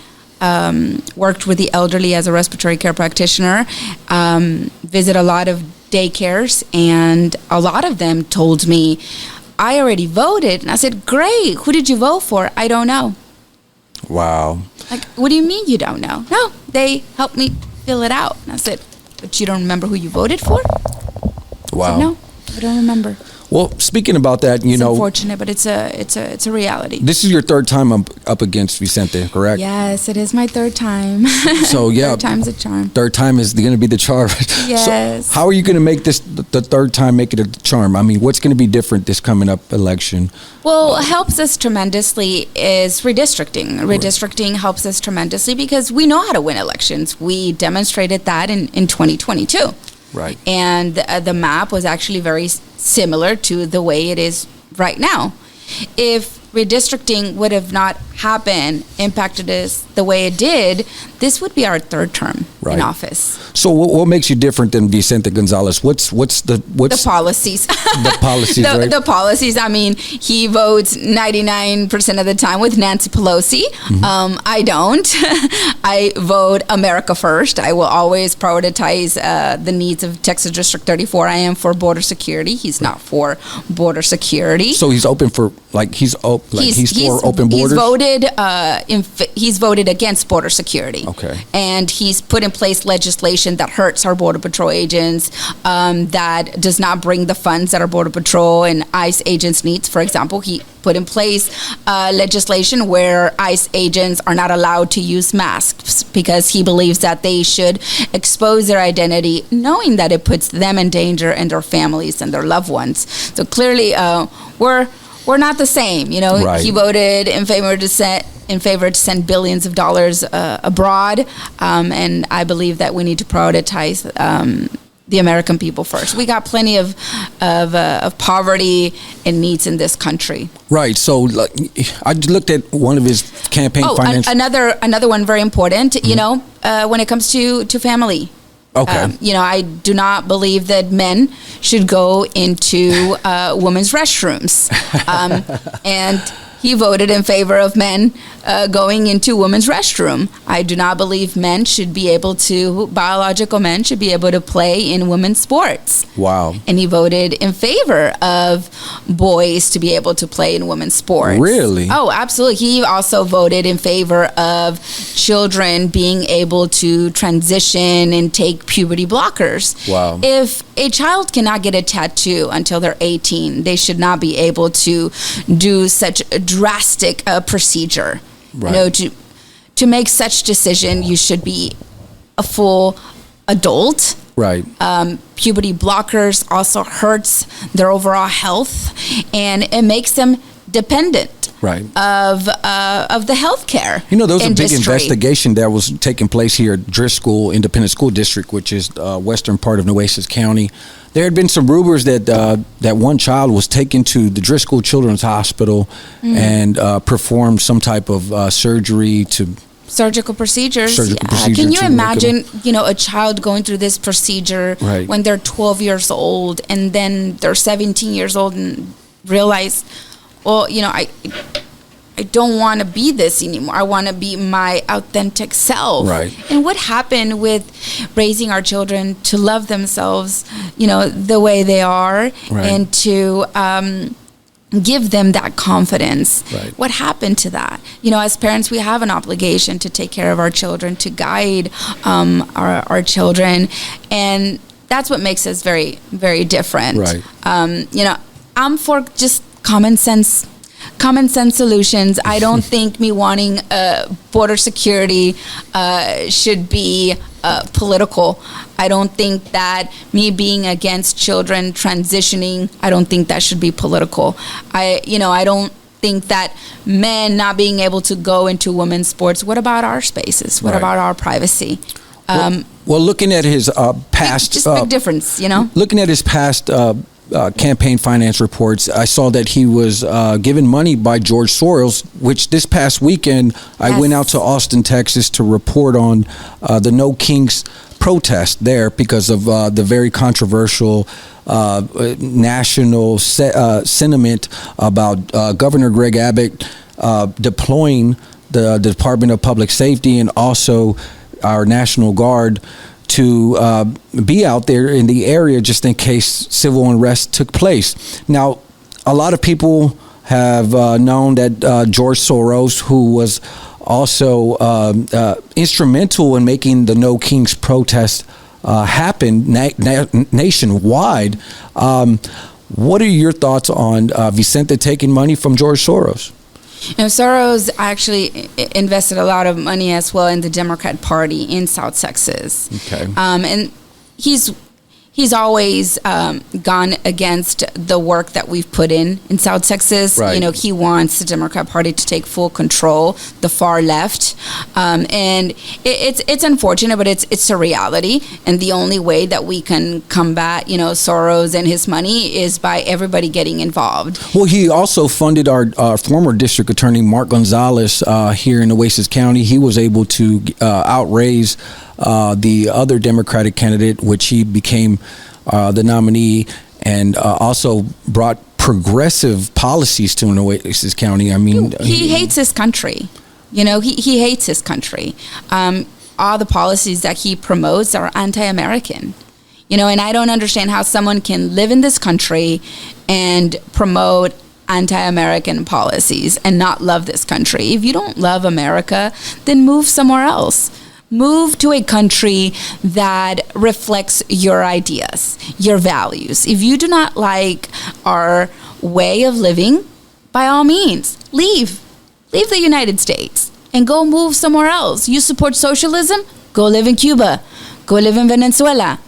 Speaker 3: worked with the elderly as a respiratory care practitioner, visit a lot of daycares, and a lot of them told me, I already voted. And I said, great, who did you vote for? I don't know.
Speaker 2: Wow.
Speaker 3: Like, what do you mean you don't know? No, they helped me fill it out. And I said, but you don't remember who you voted for?
Speaker 2: Wow.
Speaker 3: I said, no, I don't remember.
Speaker 2: Well, speaking about that,
Speaker 3: It's unfortunate, but it's a reality.
Speaker 2: this is your third time up against Vicente, correct?
Speaker 3: Yes, it is my third time.
Speaker 2: So, yeah.
Speaker 3: Third time's a charm.
Speaker 2: Third time is going to be the charm.
Speaker 3: Yes.
Speaker 2: So how are you going to make this the third time make it a charm? I mean, what's going to be different this coming up election?
Speaker 3: Well, what helps us tremendously is redistricting. Redistricting helps us tremendously because we know how to win elections. We demonstrated that in 2022.
Speaker 2: Right.
Speaker 3: And the map was actually very similar to the way it is right now. If redistricting would have not happened, impacted us the way it did, this would be our third term in office.
Speaker 2: So what makes you different than Vicente Gonzalez? What's the
Speaker 3: policies?
Speaker 2: The policies, right?
Speaker 3: The policies. I mean, he votes 99% of the time with Nancy Pelosi.
Speaker 2: Mm-hmm.
Speaker 3: I don't. I vote America first. I will always prioritize the needs of Texas District 34. I am for border security. He's not for border security.
Speaker 2: So he's open for he's for open borders.
Speaker 3: He's voted against border security.
Speaker 2: Okay.
Speaker 3: And he's put in place legislation that hurts our Border Patrol agents, that does not bring the funds that our Border Patrol and ICE agents need. For example, he put in place legislation where ICE agents are not allowed to use masks because he believes that they should expose their identity, knowing that it puts them in danger and their families and their loved ones. So clearly, we're not the same. You know,
Speaker 2: Right.
Speaker 3: He voted in favor to send billions of dollars abroad, and I believe that we need to prioritize the American people first. We got plenty of poverty and needs in this country.
Speaker 2: Right. So I looked at one of his campaign finance.
Speaker 3: Another one very important. Mm-hmm. You know, when it comes to family.
Speaker 2: Okay.
Speaker 3: I do not believe that men should go into women's restrooms. And he voted in favor of men going into women's restroom. I do not believe biological men should be able to play in women's sports.
Speaker 2: Wow.
Speaker 3: And he voted in favor of boys to be able to play in women's sports.
Speaker 2: Really?
Speaker 3: Oh, absolutely. He also voted in favor of children being able to transition and take puberty blockers.
Speaker 2: Wow.
Speaker 3: If a child cannot get a tattoo until they're 18, they should not be able to do such a drastic procedure.
Speaker 2: Right.
Speaker 3: You know, to make such decision, you should be a full adult.
Speaker 2: Right.
Speaker 3: Puberty blockers also hurts their overall health, and it makes them dependent
Speaker 2: right.
Speaker 3: of the healthcare.
Speaker 2: There was
Speaker 3: industry.
Speaker 2: a big investigation that was taking place here at Driscoll Independent School District, which is western part of Nueces County. There had been some rumors that that one child was taken to the Driscoll Children's Hospital and performed some type of surgery to.
Speaker 3: Surgical procedures.
Speaker 2: Procedure
Speaker 3: Can you imagine, a child going through this procedure when they're 12 years old and then they're 17 years old and realize, well, I don't want to be this anymore. I want to be my authentic self.
Speaker 2: Right.
Speaker 3: And what happened with raising our children to love themselves, the way they are and to give them that confidence.
Speaker 2: Right.
Speaker 3: What happened to that? As parents, we have an obligation to take care of our children, to guide our children, and that's what makes us very, very different.
Speaker 2: Right.
Speaker 3: I'm for just common sense solutions. I don't think me wanting border security should be political. I don't think that me being against children transitioning, I don't think that should be political. I don't think that men not being able to go into women's sports. What about our spaces? What about our privacy?
Speaker 2: Well, looking at his past,
Speaker 3: just big difference,
Speaker 2: Looking at his past campaign finance reports, I saw that he was given money by George Soros, which this past weekend I went out to Austin, Texas to report on the No Kings protest there because of the very controversial national sentiment about Governor Greg Abbott deploying the Department of Public Safety and also our National Guard to be out there in the area just in case civil unrest took place. Now, a lot of people have known that George Soros, who was also instrumental in making the No Kings protest happen nationwide. What are your thoughts on Vicente taking money from George Soros?
Speaker 3: Soros actually invested a lot of money as well in the Democrat Party in South Texas.
Speaker 2: Okay.
Speaker 3: And he's always gone against the work that we've put in South Texas.
Speaker 2: Right.
Speaker 3: He wants the Democrat Party to take full control, the far left. And it's unfortunate, but it's a reality. And the only way that we can combat, Soros and his money is by everybody getting involved.
Speaker 2: Well, he also funded our former district attorney, Mark Gonzalez, here in Nueces County. He was able to outraise the other Democratic candidate, which he became the nominee, and also brought progressive policies to Nueces County. I mean,
Speaker 3: he hates his country. He hates his country. All the policies that he promotes are anti-American. And I don't understand how someone can live in this country and promote anti-American policies and not love this country. If you don't love America, then move somewhere else. Move to a country that reflects your ideas, your values. If you do not like our way of living, by all means, leave. Leave the United States and go move somewhere else. You support socialism? Go live in Cuba. Go live in Venezuela.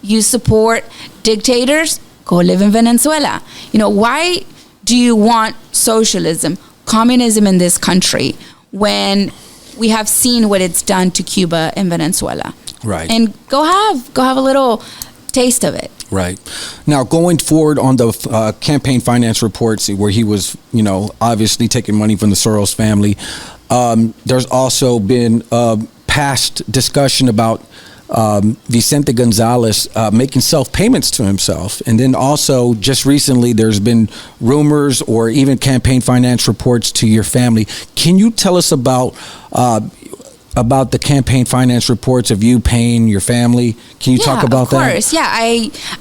Speaker 3: You support dictators? Go live in Venezuela. Why do you want socialism, communism in this country when we have seen what it's done to Cuba and Venezuela?
Speaker 2: Right.
Speaker 3: And go have a little taste of it.
Speaker 2: Right. Now, going forward on the campaign finance reports where he was, obviously taking money from the Soros family, there's also been past discussion about Vicente Gonzalez making self-payments to himself. And then also just recently there's been rumors or even campaign finance reports to your family. Can you tell us about the campaign finance reports of you paying your family? Can you talk about that?
Speaker 3: Of course, yeah.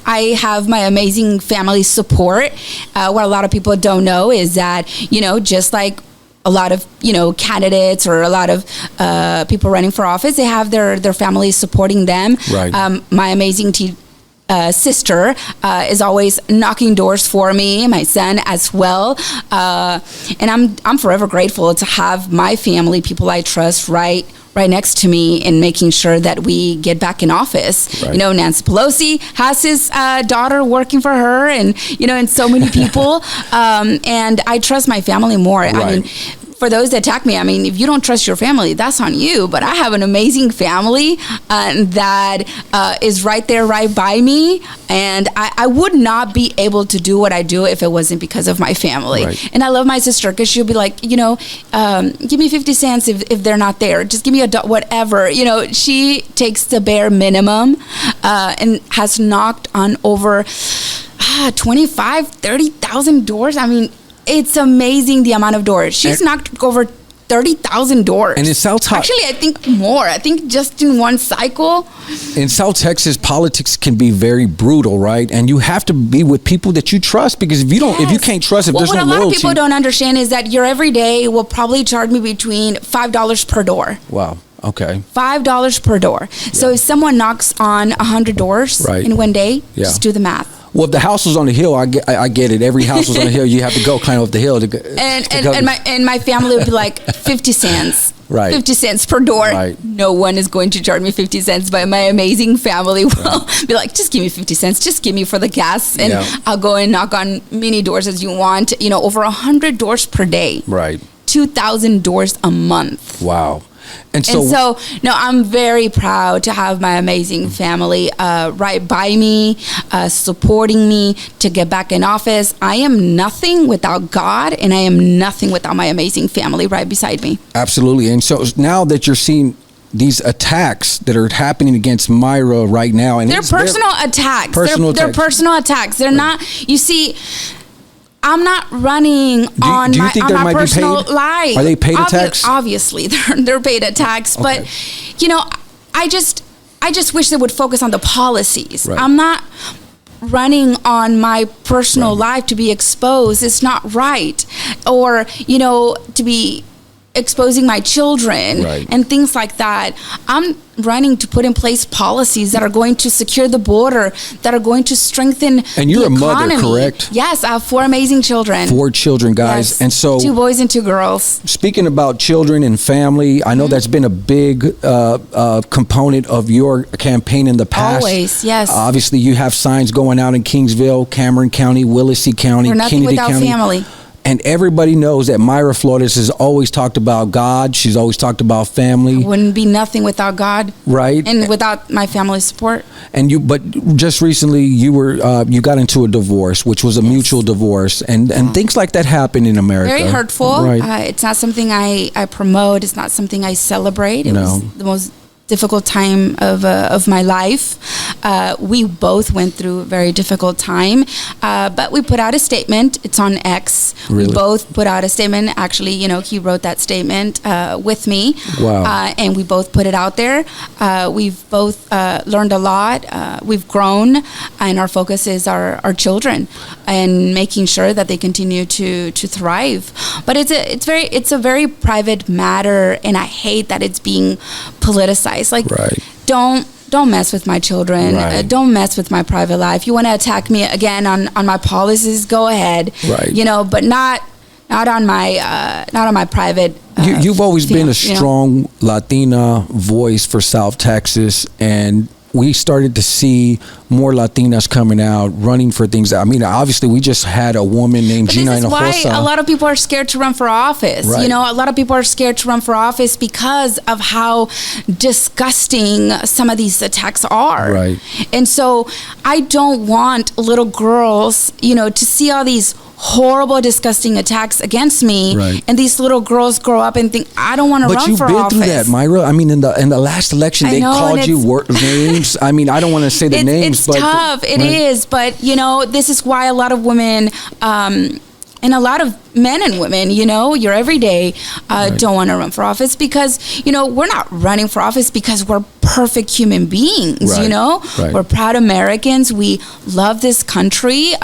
Speaker 3: I have my amazing family support. What a lot of people don't know is that, just like a lot of, candidates or a lot of people running for office, they have their families supporting them.
Speaker 2: Right.
Speaker 3: My amazing sister is always knocking doors for me, my son as well. And I'm forever grateful to have my family, people I trust, right next to me in making sure that we get back in office.
Speaker 2: Right.
Speaker 3: You know, Nancy Pelosi has his daughter working for her, and, you know, and so many people. And I trust my family more.
Speaker 2: Right.
Speaker 3: I mean, for those that attack me, I mean, if you don't trust your family, that's on you. But I have an amazing family that is right there, right by me. And I would not be able to do what I do if it wasn't because of my family.
Speaker 2: Right.
Speaker 3: And I love my sister because she'll be like, you know, give me 50 cents if they're not there. Just give me whatever. You know, she takes the bare minimum and has knocked on over 25, 30,000 doors. I mean, it's amazing the amount of doors. She's knocked over 30,000 doors.
Speaker 2: And in South Texas,
Speaker 3: actually, I think more. I think just in one cycle.
Speaker 2: In South Texas, politics can be very brutal, right? And you have to be with people that you trust, because if you don't, if you can't trust, if there's no loyalty.
Speaker 3: What a lot of people don't understand is that your everyday will probably charge me between $5 per door.
Speaker 2: Wow. Okay.
Speaker 3: $5 per door. Yeah. So if someone knocks on 100 doors in one day, just do the math.
Speaker 2: Well, if the house was on the hill, I get it. Every house was on the hill. You have to go climb up the hill.
Speaker 3: And my family would be like 50 cents.
Speaker 2: Right.
Speaker 3: 50 cents per door.
Speaker 2: Right.
Speaker 3: No one is going to charge me 50 cents, but my amazing family will be like, just give me 50 cents. Just give me for the gas. And I'll go and knock on many doors as you want. You know, over 100 doors per day.
Speaker 2: Right.
Speaker 3: 2,000 doors a month.
Speaker 2: Wow. And so,
Speaker 3: no, I'm very proud to have my amazing family right by me, supporting me to get back in office. I am nothing without God, and I am nothing without my amazing family right beside me.
Speaker 2: Absolutely. And so now that you're seeing these attacks that are happening against Myra right now, and
Speaker 3: they're personal attacks. They're personal attacks. They're not, you see, I'm not running on my personal life.
Speaker 2: Are they paid attacks?
Speaker 3: Obviously, they're paid attacks. Okay. But, you know, I just wish they would focus on the policies. Right. I'm not running on my personal life to be exposed. It's not right. Or, you know, to be exposing my children and things like that. I'm running to put in place policies that are going to secure the border, that are going to strengthen the economy. And you're a mother, correct? Yes, I have 4 amazing children.
Speaker 2: 4 children, guys.
Speaker 3: Yes.
Speaker 2: And so
Speaker 3: 2 boys and 2 girls.
Speaker 2: Speaking about children and family, I know that's been a big component of your campaign in the past.
Speaker 3: Always, yes.
Speaker 2: Obviously, you have signs going out in Kingsville, Cameron County, Willacy County,
Speaker 3: We're nothing
Speaker 2: Kennedy
Speaker 3: without
Speaker 2: County.
Speaker 3: Family.
Speaker 2: And everybody knows that Myra Flores has always talked about God. She's always talked about family.
Speaker 3: I wouldn't be nothing without God.
Speaker 2: Right.
Speaker 3: And without my family's support.
Speaker 2: But just recently you got into a divorce, which was a mutual divorce, and things like that happen in America.
Speaker 3: Very hurtful.
Speaker 2: Right.
Speaker 3: It's not something I promote. It's not something I celebrate. It was the most difficult time of my life. We both went through a very difficult time, but we put out a statement. It's on X. Really? We both put out a statement. Actually, you know, he wrote that statement with me.
Speaker 2: Wow.
Speaker 3: And we both put it out there. We've both learned a lot. We've grown, and our focus is our children and making sure that they continue to thrive. But it's a very private matter, and I hate that it's being politicized. Like, don't mess with my children. Don't mess with my private life. You want to attack me again on my policies? Go ahead.
Speaker 2: Right.
Speaker 3: You know, but not on my private.
Speaker 2: You've always been a strong Latina voice for South Texas, and we started to see more Latinas coming out, running for things. I mean, obviously, we just had a woman named Gina Hinojosa.
Speaker 3: This is why a lot of people are scared to run for office. Right. You know, a lot of people are scared to run for office because of how disgusting some of these attacks are.
Speaker 2: Right.
Speaker 3: And so I don't want little girls, you know, to see all these horrible, disgusting attacks against me, and these little girls grow up and think, I don't want to run for office. But you've been through that,
Speaker 2: Myra. I mean, in the last election, they called you names. I mean, I don't want to say the names,
Speaker 3: but it's tough. It is, but you know, this is why a lot of women and a lot of men and women, you know, your everyday don't want to run for office because, you know, we're not running for office because we're perfect human beings, you know. We're proud Americans. We love this country.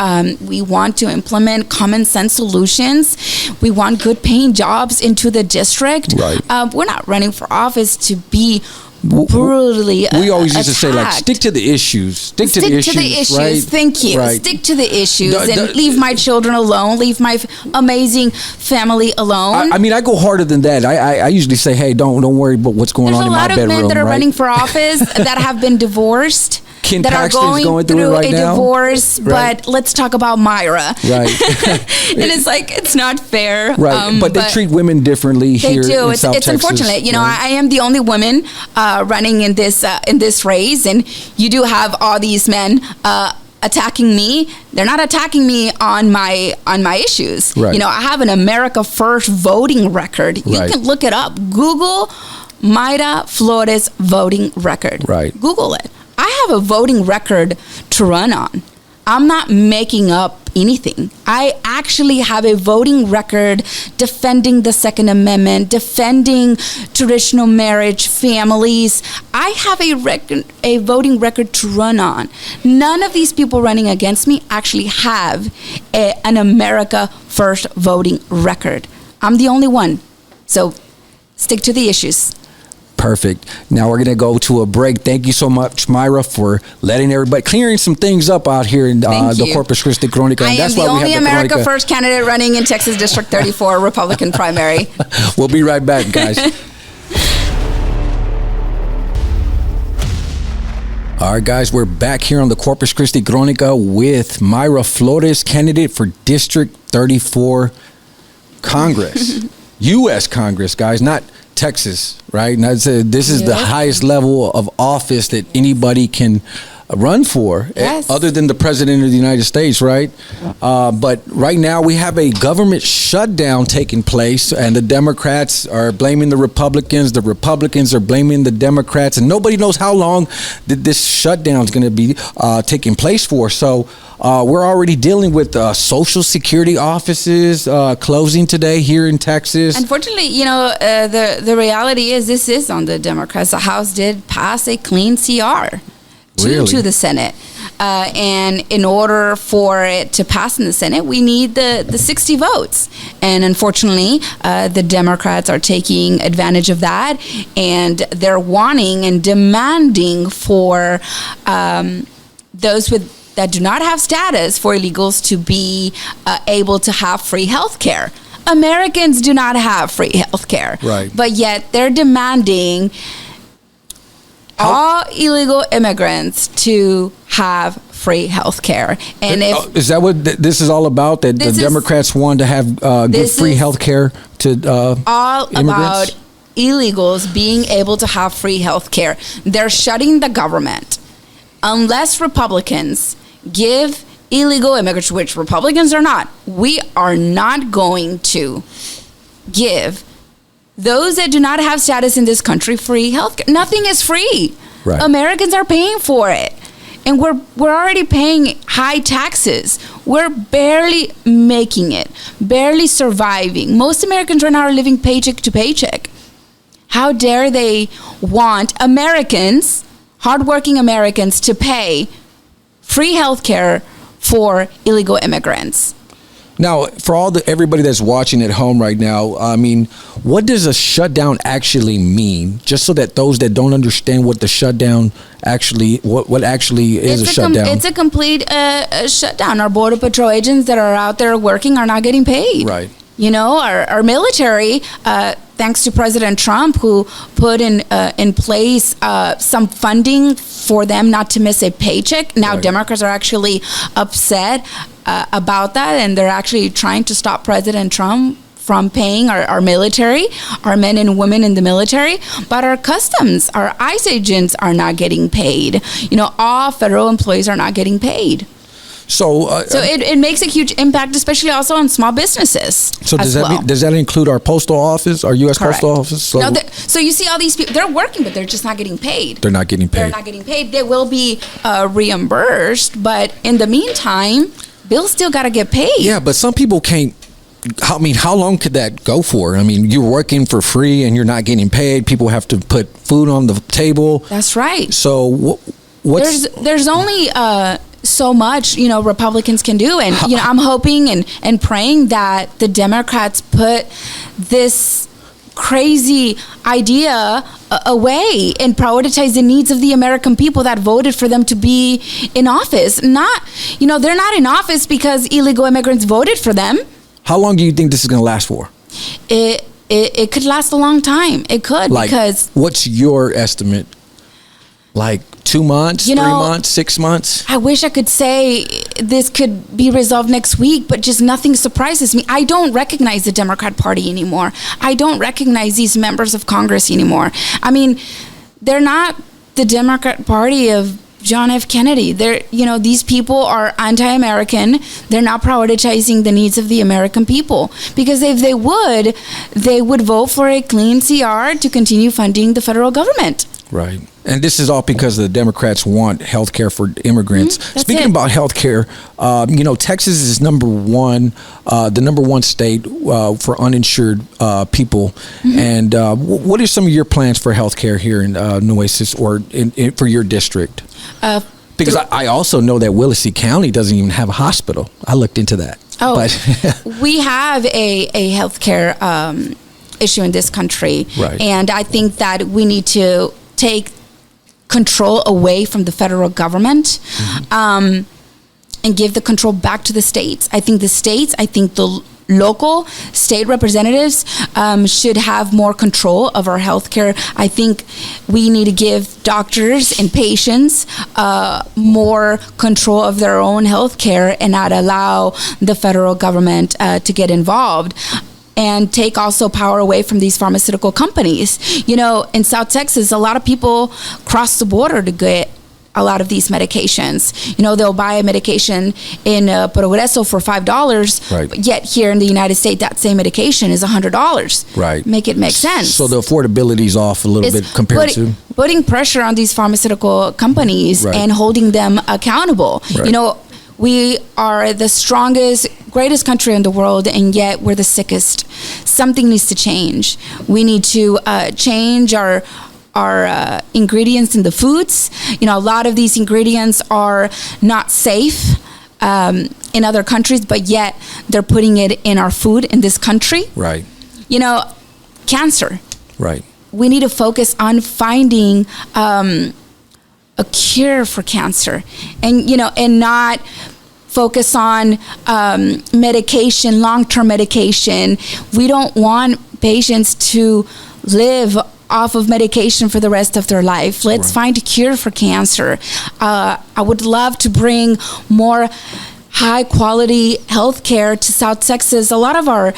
Speaker 3: We want to implement common sense solutions. We want good paying jobs into the district. We're not running for office to be brutally
Speaker 2: we always used to say, like,
Speaker 3: attacked.
Speaker 2: stick to the issues. Stick to the issues. Right?
Speaker 3: Thank you.
Speaker 2: Right.
Speaker 3: Stick to the issues and leave my children alone. Leave my amazing family alone.
Speaker 2: I mean, I go harder than that. I usually say, hey, don't worry about what's going on in my bedroom.
Speaker 3: There's a lot of men that are
Speaker 2: right?
Speaker 3: running for office that have been divorced.
Speaker 2: Ken
Speaker 3: that
Speaker 2: Paxton's
Speaker 3: are going through
Speaker 2: right
Speaker 3: a
Speaker 2: now.
Speaker 3: divorce,
Speaker 2: Right.
Speaker 3: but let's talk about Myra.
Speaker 2: Right.
Speaker 3: And it's like, it's not fair.
Speaker 2: Right. But they treat women differently here in South Texas.
Speaker 3: It's unfortunate. You know,
Speaker 2: right?
Speaker 3: I am the only woman running in this race, and you do have all these men attacking me. They're not attacking me on my issues.
Speaker 2: Right.
Speaker 3: You know, I have an America First voting record. You
Speaker 2: Right.
Speaker 3: can look it up. Google Myra Flores voting record.
Speaker 2: Right.
Speaker 3: Google it. I have a voting record to run on. I'm not making up anything. I actually have a voting record defending the Second Amendment, defending traditional marriage, families. I have a voting record to run on. None of these people running against me actually have an America First voting record. I'm the only one. So stick to the issues.
Speaker 2: Perfect. Now we're going to go to a break. Thank you so much, Myra, for letting everybody, clearing some things up out here in the Corpus Christi Crónica.
Speaker 3: I am the only America First candidate running in Texas District 34 Republican primary.
Speaker 2: We'll be right back, guys. All right, guys, we're back here on the Corpus Christi Crónica with Myra Flores, candidate for District 34 Congress. U.S. Congress, guys, not Texas, right? Now, this is the highest level of office that anybody can run for, other than the president of the United States, right? But right now we have a government shutdown taking place, and the Democrats are blaming the Republicans are blaming the Democrats, and nobody knows how long this shutdown is going to be taking place for. So we're already dealing with Social Security offices closing today here in Texas.
Speaker 3: Unfortunately, you know, the reality is this is on the Democrats. The House did pass a clean CR to the Senate. And in order for it to pass in the Senate, we need the 60 votes. And unfortunately, the Democrats are taking advantage of that, and they're wanting and demanding for those that do not have status for illegals to be able to have free health care. Americans do not have free health care.
Speaker 2: Right.
Speaker 3: But yet they're demanding all illegal immigrants to have free health care. And
Speaker 2: is that what this is all about? That the Democrats want to have give free health care to
Speaker 3: all
Speaker 2: immigrants?
Speaker 3: About illegals being able to have free health care. They're shutting the government. Unless Republicans give illegal immigrants, which Republicans are not, we are not going to give those that do not have status in this country free health care. Nothing is free.
Speaker 2: Right.
Speaker 3: Americans are paying for it. And we're already paying high taxes. We're barely making it, barely surviving. Most Americans right now are living paycheck to paycheck. How dare they want Americans, hardworking Americans, to pay free health care for illegal immigrants?
Speaker 2: Now, for everybody that's watching at home right now, I mean, what does a shutdown actually mean? Just so that those that don't understand what the shutdown actually, what actually is a shutdown.
Speaker 3: It's a complete shutdown. Our Border Patrol agents that are out there working are not getting paid.
Speaker 2: Right.
Speaker 3: You know, our military, thanks to President Trump, who put in place some funding for them not to miss a paycheck. Now, right. Democrats are actually upset about that, and they're actually trying to stop President Trump from paying our military, our men and women in the military. But our customs, our ICE agents are not getting paid. You know, all federal employees are not getting paid.
Speaker 2: So
Speaker 3: it makes a huge impact, especially also on small businesses.
Speaker 2: So does that include our postal office, our U.S.
Speaker 3: Correct.
Speaker 2: Postal Office?
Speaker 3: So you see all these people, they're working, but they're just not getting paid.
Speaker 2: They're not getting paid.
Speaker 3: They will be reimbursed, but in the meantime, bills still got to get paid.
Speaker 2: Yeah, but some people can't. I mean, how long could that go for? I mean, you're working for free and you're not getting paid. People have to put food on the table.
Speaker 3: That's right.
Speaker 2: So
Speaker 3: there's only so much, you know, Republicans can do. And, you know, I'm hoping and praying that the Democrats put this crazy idea away and prioritize the needs of the American people that voted for them to be in office. Not, they're not in office because illegal immigrants voted for them.
Speaker 2: How long do you think this is going to last for?
Speaker 3: It could last a long time. It could, because...
Speaker 2: What's your estimate? 2 months, 3 months, 6 months?
Speaker 3: I wish I could say this could be resolved next week, but just nothing surprises me. I don't recognize the Democrat Party anymore. I don't recognize these members of Congress anymore. I mean, they're not the Democrat Party of John F. Kennedy. These people are anti-American. They're not prioritizing the needs of the American people. Because if they would vote for a clean CR to continue funding the federal government.
Speaker 2: Right. And this is all because the Democrats want health care for immigrants. Speaking about health care, Texas is the number one state for uninsured people. Mm-hmm. And what are some of your plans for health care here in Nueces or for your district? Because I also know that Willacy County doesn't even have a hospital. I looked into that.
Speaker 3: We have a health care issue in this country.
Speaker 2: Right.
Speaker 3: And I think that we need to take control away from the federal government, and give the control back to the states. I think the local state representatives should have more control of our healthcare. I think we need to give doctors and patients more control of their own healthcare and not allow the federal government to get involved. And take also power away from these pharmaceutical companies. In South Texas, a lot of people cross the border to get a lot of these medications. They'll buy a medication in Progreso for $5,
Speaker 2: right.
Speaker 3: But yet here in the United States, that same medication is $100.
Speaker 2: Right.
Speaker 3: Make sense.
Speaker 2: So the affordability is off a little bit compared to...
Speaker 3: Putting pressure on these pharmaceutical companies, right. And holding them accountable.
Speaker 2: Right.
Speaker 3: We are the strongest, greatest country in the world, and yet we're the sickest. Something needs to change. We need to change our ingredients in the foods. A lot of these ingredients are not safe in other countries, but yet they're putting it in our food in this country.
Speaker 2: Right.
Speaker 3: Cancer.
Speaker 2: Right.
Speaker 3: We need to focus on finding a cure for cancer, and not focus on medication, long-term medication. We don't want patients to live off of medication for the rest of their life. Let's find a cure for cancer. I would love to bring more high quality health care to South Texas. A lot of our,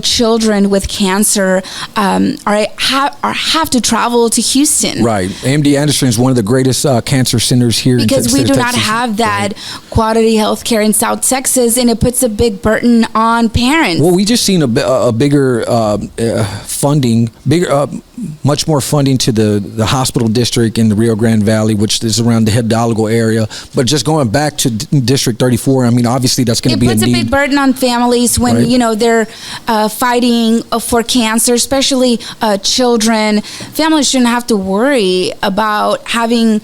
Speaker 3: children with cancer have to travel to Houston.
Speaker 2: Right. AMD Anderson is one of the greatest cancer centers here.
Speaker 3: Because we do not have that quality health care in South Texas, and it puts a big burden on parents.
Speaker 2: Well, we just seen a bigger funding, much more funding to the hospital district in the Rio Grande Valley, which is around the Hidalgo area. But just going back to District 34, I mean, obviously that's going to be a need. It puts a big
Speaker 3: burden on families when, they're fighting for cancer, especially children. Families shouldn't have to worry about having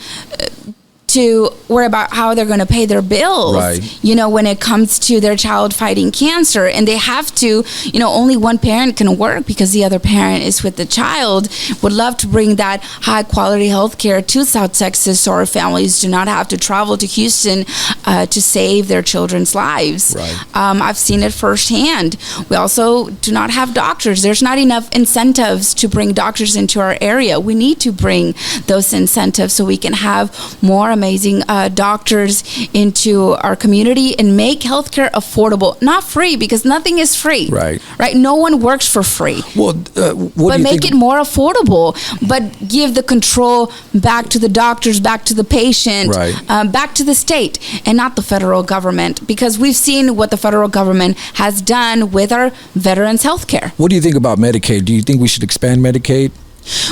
Speaker 3: to worry about how they're going to pay their bills, when it comes to their child fighting cancer. And they have to, only one parent can work because the other parent is with the child. Would love to bring that high quality health care to South Texas so our families do not have to travel to Houston to save their children's lives. I've seen it firsthand. We also do not have doctors. There's not enough incentives to bring doctors into our area. We need to bring those incentives so we can have more amazing doctors into our community and make healthcare affordable, not free, because nothing is free. Right. No one works for free.
Speaker 2: Well,
Speaker 3: but make it more affordable. But give the control back to the doctors, back to the patient, back to the state, and not the federal government. Because we've seen what the federal government has done with our veterans' healthcare.
Speaker 2: What do you think about Medicaid? Do you think we should expand Medicaid?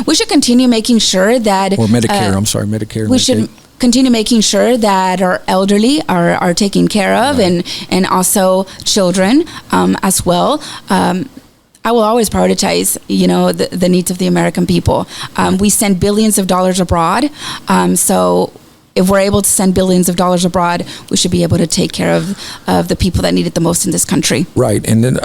Speaker 3: We should continue making sure that...
Speaker 2: Or Medicare, Medicare.
Speaker 3: We should continue making sure that our elderly are taken care of, and also children as well. I will always prioritize, the needs of the American people. We send billions of dollars abroad. So if we're able to send billions of dollars abroad, we should be able to take care of the people that need it the most in this country.
Speaker 2: Right. And then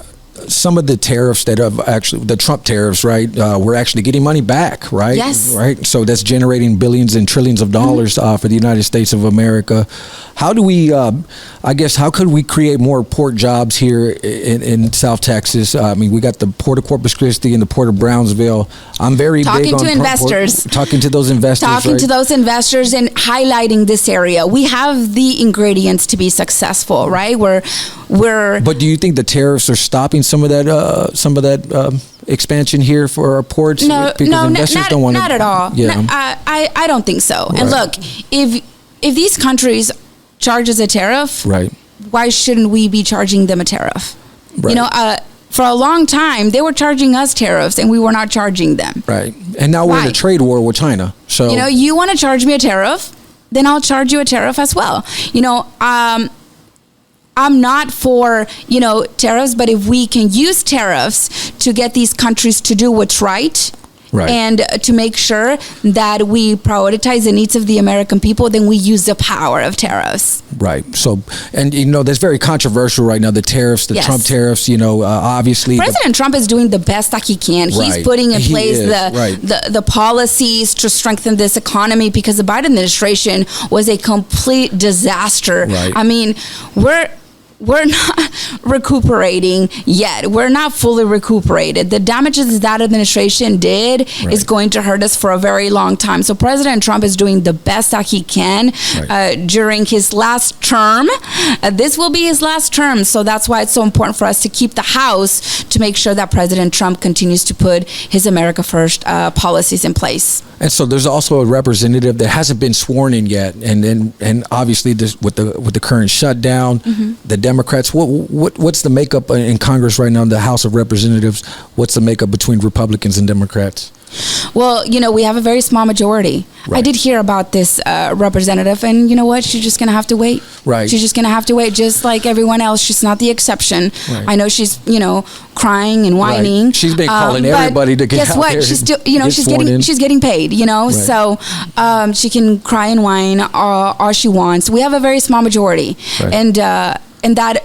Speaker 2: some of the tariffs that have actually, the Trump tariffs, right? We're actually getting money back, right?
Speaker 3: Yes.
Speaker 2: Right. So that's generating billions and trillions of dollars for the United States of America. How do we, I guess, how could we create more port jobs here in South Texas? I mean, we got the Port of Corpus Christi and the Port of Brownsville. I'm very big on
Speaker 3: investors.
Speaker 2: Talking to those investors.
Speaker 3: Talking to those investors and highlighting this area. We have the ingredients to be successful, right? We're.
Speaker 2: But do you think the tariffs are stopping some of that expansion here for our ports?
Speaker 3: No, not at all.
Speaker 2: Yeah.
Speaker 3: I don't think so.
Speaker 2: Right.
Speaker 3: And look, if these countries charges a tariff,
Speaker 2: right,
Speaker 3: why shouldn't we be charging them a tariff?
Speaker 2: Right.
Speaker 3: You know, for a long time they were charging us tariffs and we were not charging them.
Speaker 2: Right. And now we're in a trade war with China. So
Speaker 3: you know, you want to charge me a tariff, then I'll charge you a tariff as well. You know, I'm not for, you know, tariffs, but if we can use tariffs to get these countries to do what's right, and to make sure that we prioritize the needs of the American people, then we use the power of tariffs.
Speaker 2: Right. So, and you know, that's very controversial right now, the tariffs, the Trump tariffs, you know, obviously.
Speaker 3: President Trump is doing the best that he can. He's putting in place the policies to strengthen this economy, because the Biden administration was a complete disaster.
Speaker 2: Right.
Speaker 3: I mean, we're not recuperating yet. We're not fully recuperated. The damages that administration did is going to hurt us for a very long time. So President Trump is doing the best that he can during his last term. This will be his last term. So that's why it's so important for us to keep the House to make sure that President Trump continues to put his America First policies in place.
Speaker 2: And so there's also a representative that hasn't been sworn in yet, and obviously this, with the current shutdown, the Democrats. What's the makeup in Congress right now in the House of Representatives? What's the makeup between Republicans and Democrats?
Speaker 3: Well, you know, we have a very small majority. I did hear about this representative, and you know what? She's just going to have to wait.
Speaker 2: Right.
Speaker 3: She's just going to have to wait, just like everyone else. She's not the exception.
Speaker 2: Right.
Speaker 3: I know she's, you know, crying and whining.
Speaker 2: She's been calling everybody to get out there.
Speaker 3: She's still, you know, she's getting paid. You know, so she can cry and whine all she wants. We have a very small majority, and that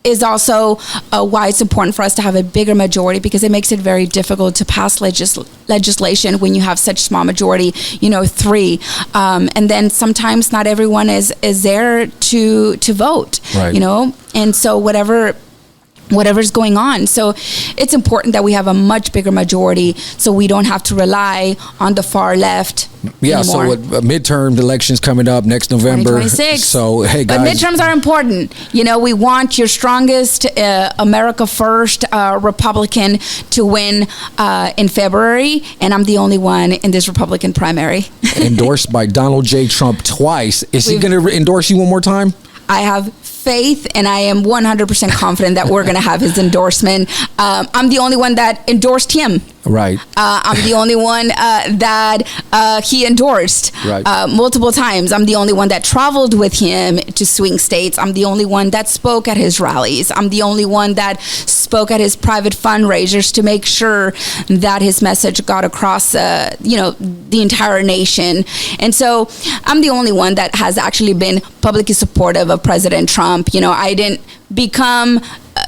Speaker 3: is also why it's important for us to have a bigger majority, because it makes it very difficult to pass legislation when you have such small majority, you know, 3. And then sometimes not everyone is there to vote, you know, and so whatever's going on. So it's important that we have a much bigger majority so we don't have to rely on the far left anymore.
Speaker 2: So midterm elections coming up next November.
Speaker 3: 2026.
Speaker 2: So, hey, guys.
Speaker 3: But midterms are important. You know, we want your strongest America First Republican to win in February, and I'm the only one in this Republican primary. Endorsed
Speaker 2: by Donald J. Trump twice. Is he going to endorse you one more time?
Speaker 3: I have faith, and I am 100% confident that we're going to have his endorsement. I'm the only one that endorsed him.
Speaker 2: Right.
Speaker 3: I'm the only one that he endorsed multiple times. I'm the only one that traveled with him to swing states. I'm the only one that spoke at his rallies. I'm the only one that spoke at his private fundraisers to make sure that his message got across, you know, the entire nation. And so I'm the only one that has actually been publicly supportive of President Trump. You know, I didn't become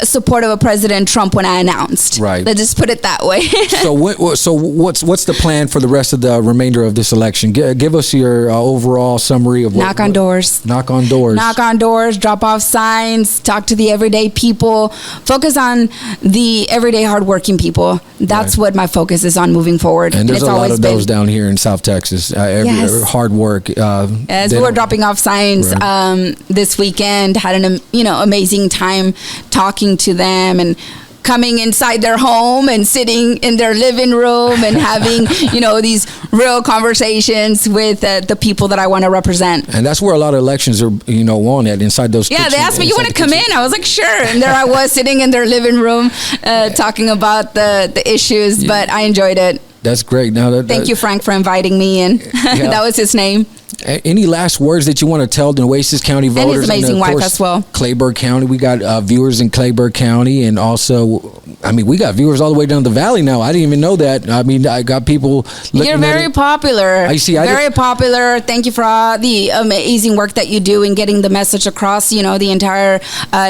Speaker 3: supportive of President Trump when I announced.
Speaker 2: Right.
Speaker 3: Let's just put it that way.
Speaker 2: So what's the plan for the rest of the remainder of this election? Give us your overall summary of
Speaker 3: knock on doors.
Speaker 2: Knock on doors.
Speaker 3: Knock on doors. Drop off signs. Talk to the everyday people. Focus on the everyday hardworking people. That's what my focus is on moving forward.
Speaker 2: And there's a lot of those down here in South Texas. Hard work.
Speaker 3: As we were dropping off signs this weekend, had an amazing time talking to them and coming inside their home and sitting in their living room and having, you know, these real conversations with the people that I want to represent.
Speaker 2: And that's where a lot of elections are, you know, won at, inside those kitchens.
Speaker 3: They asked me, you want to come in? I was like, sure. And there I was sitting in their living room talking about the issues, but I enjoyed it.
Speaker 2: That's great. Now,
Speaker 3: thank you, Frank, for inviting me in. That was his name.
Speaker 2: Any last words that you want to tell the Oasis County voters?
Speaker 3: And his amazing wife as well.
Speaker 2: Clayburgh County. We got viewers in Clayburgh County, and also, I mean, we got viewers all the way down the valley now. I didn't even know that. I mean, I got people looking
Speaker 3: You're very popular.
Speaker 2: I see.
Speaker 3: Very popular. Thank you for all the amazing work that you do in getting the message across, you know, the entire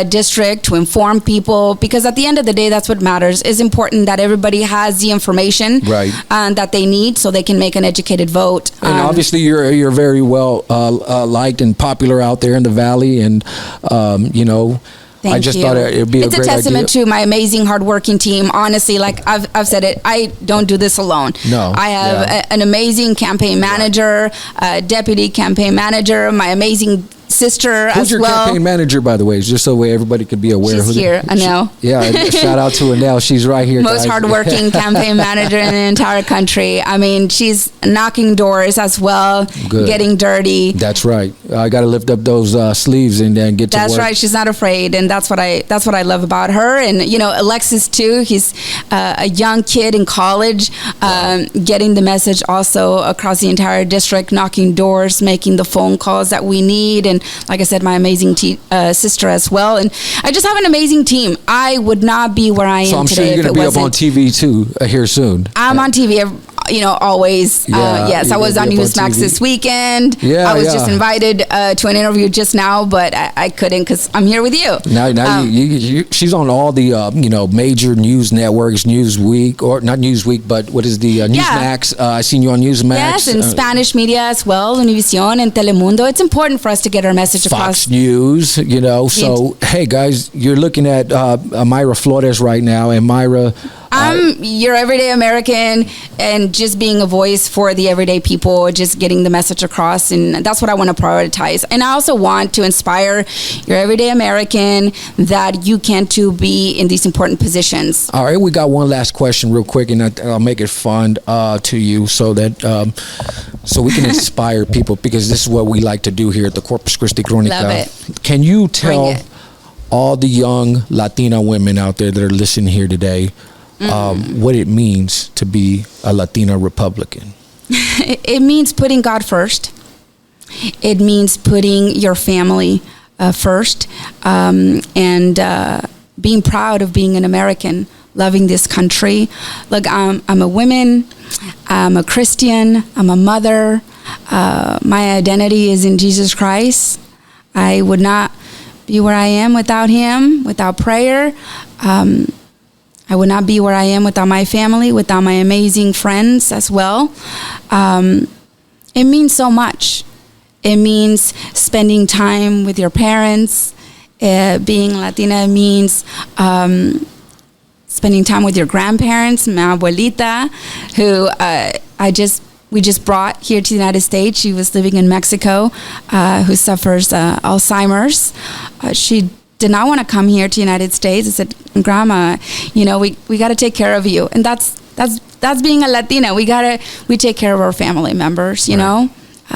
Speaker 3: district to inform people. Because at the end of the day, that's what matters. It's important that everybody has the information that they need so they can make an educated vote.
Speaker 2: And obviously, you're very well liked and popular out there in the valley, and you know.
Speaker 3: Thank
Speaker 2: I just
Speaker 3: you.
Speaker 2: thought it'd be a great idea.
Speaker 3: It's a testament to my amazing, hardworking team. Honestly, like I've said it, I don't do this alone.
Speaker 2: No,
Speaker 3: I have an amazing campaign manager, deputy campaign manager, my amazing sister
Speaker 2: Who's
Speaker 3: as
Speaker 2: your
Speaker 3: well.
Speaker 2: campaign manager, by the way, just so everybody could be aware?
Speaker 3: She's here, Anel.
Speaker 2: Yeah, shout out to Anel. She's right here.
Speaker 3: Most hardworking campaign manager in the entire country. I mean, she's knocking doors as well, getting dirty.
Speaker 2: That's right. I got to lift up those sleeves and then get to work.
Speaker 3: That's right. She's not afraid, and that's what I love about her. And you know, Alexis too. He's a young kid in college, getting the message also across the entire district, knocking doors, making the phone calls that we need, and like I said, my amazing sister as well. And I just have an amazing team. I would not be where I am today.
Speaker 2: So I'm sure you're going to be up on TV too here soon.
Speaker 3: I'm on TV, you know, always. Yes, I was on Newsmax this weekend. I was just invited to an interview just now, but I couldn't because I'm here with you.
Speaker 2: Now she's on all the you know, major news networks, Newsweek, or not Newsweek, but what is the Newsmax? I seen you on Newsmax.
Speaker 3: Yes, and Spanish media as well, Univision and Telemundo. It's important for us to get our message across.
Speaker 2: Fox News, you know. So hey guys, you're looking at Myra Flores right now, and Myra.
Speaker 3: I'm your everyday American, and just being a voice for the everyday people, just getting the message across, and that's what I want to prioritize. And I also want to inspire your everyday American that you can too be in these important positions.
Speaker 2: All right, we got one last question real quick, and I'll make it fun to you so that so we can inspire people, because this is what we like to do here at the Corpus Christi Crónica.
Speaker 3: Love it.
Speaker 2: Can you tell all the young Latina women out there that are listening here today what it means to be a Latina Republican?
Speaker 3: It means putting God first. It means putting your family first, and being proud of being an American, loving this country. Look, I'm a woman, I'm a Christian, I'm a mother. My identity is in Jesus Christ. I would not be where I am without Him, without prayer. I would not be where I am without my family, without my amazing friends as well. It means so much. It means spending time with your parents. Being Latina means spending time with your grandparents. My abuelita, who we just brought here to the United States. She was living in Mexico, who suffers Alzheimer's. She did not want to come here to the United States. I said, Grandma, you know, we got to take care of you. And that's being a Latina. We take care of our family members, you know.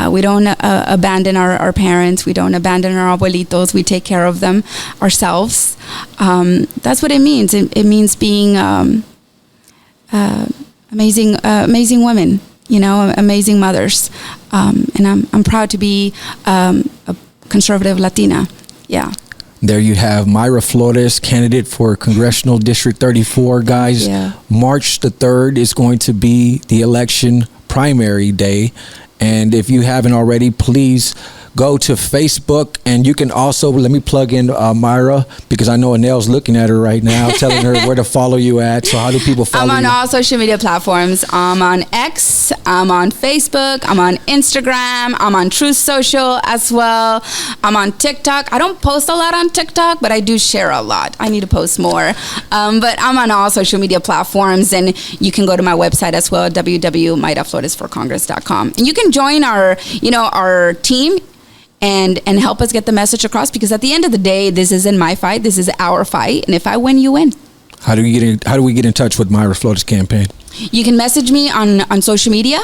Speaker 3: We don't abandon our parents. We don't abandon our abuelitos. We take care of them ourselves. That's what it means. It means being amazing women, you know, amazing mothers. And I'm proud to be a conservative Latina. Yeah.
Speaker 2: There you have Myra Flores, candidate for Congressional District 34. Guys, March the 3rd is going to be the election primary day. And if you haven't already, please go to Facebook, and you can also, let me plug in Myra, because I know Anel's looking at her right now, telling her where to follow you at. So how do people follow you?
Speaker 3: I'm on all social media platforms. I'm on X, I'm on Facebook, I'm on Instagram, I'm on Truth Social as well. I'm on TikTok. I don't post a lot on TikTok, but I do share a lot. I need to post more. But I'm on all social media platforms, and you can go to my website as well, www.mayrafloresforcongress.com. And you can join our team and help us get the message across, because at the end of the day, this isn't my fight, this is our fight, and if I win, you win.
Speaker 2: How do we get in touch with Myra Flores campaign?
Speaker 3: You can message me on social media,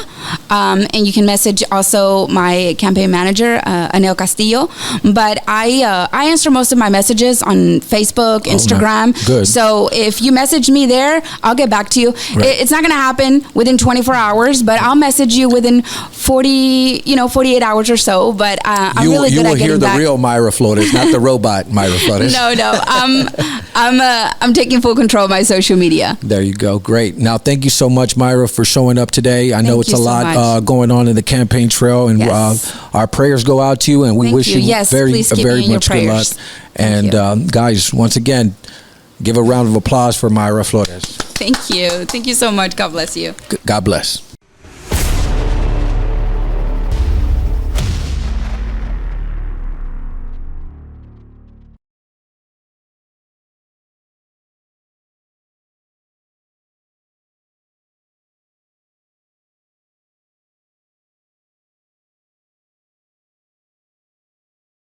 Speaker 3: and you can message also my campaign manager, Anel Castillo. But I answer most of my messages on Facebook, Instagram.
Speaker 2: Good.
Speaker 3: So if you message me there, I'll get back to you.
Speaker 2: Right.
Speaker 3: It's not going to happen within 24 hours, but I'll message you within 48 hours or so. But I'm really good at getting back.
Speaker 2: You will hear the real Myra Flores, not the robot Myra Flores.
Speaker 3: No. I'm taking full control of my social media.
Speaker 2: There you go. Great. Now, thank you so much, Myra, for showing up today. I know it's a lot going on in the campaign trail, and our prayers go out to you, and we wish you very much good luck. And guys, once again, give a round of applause for Myra Flores.
Speaker 3: Thank you. Thank you so much. God bless you.
Speaker 2: God bless.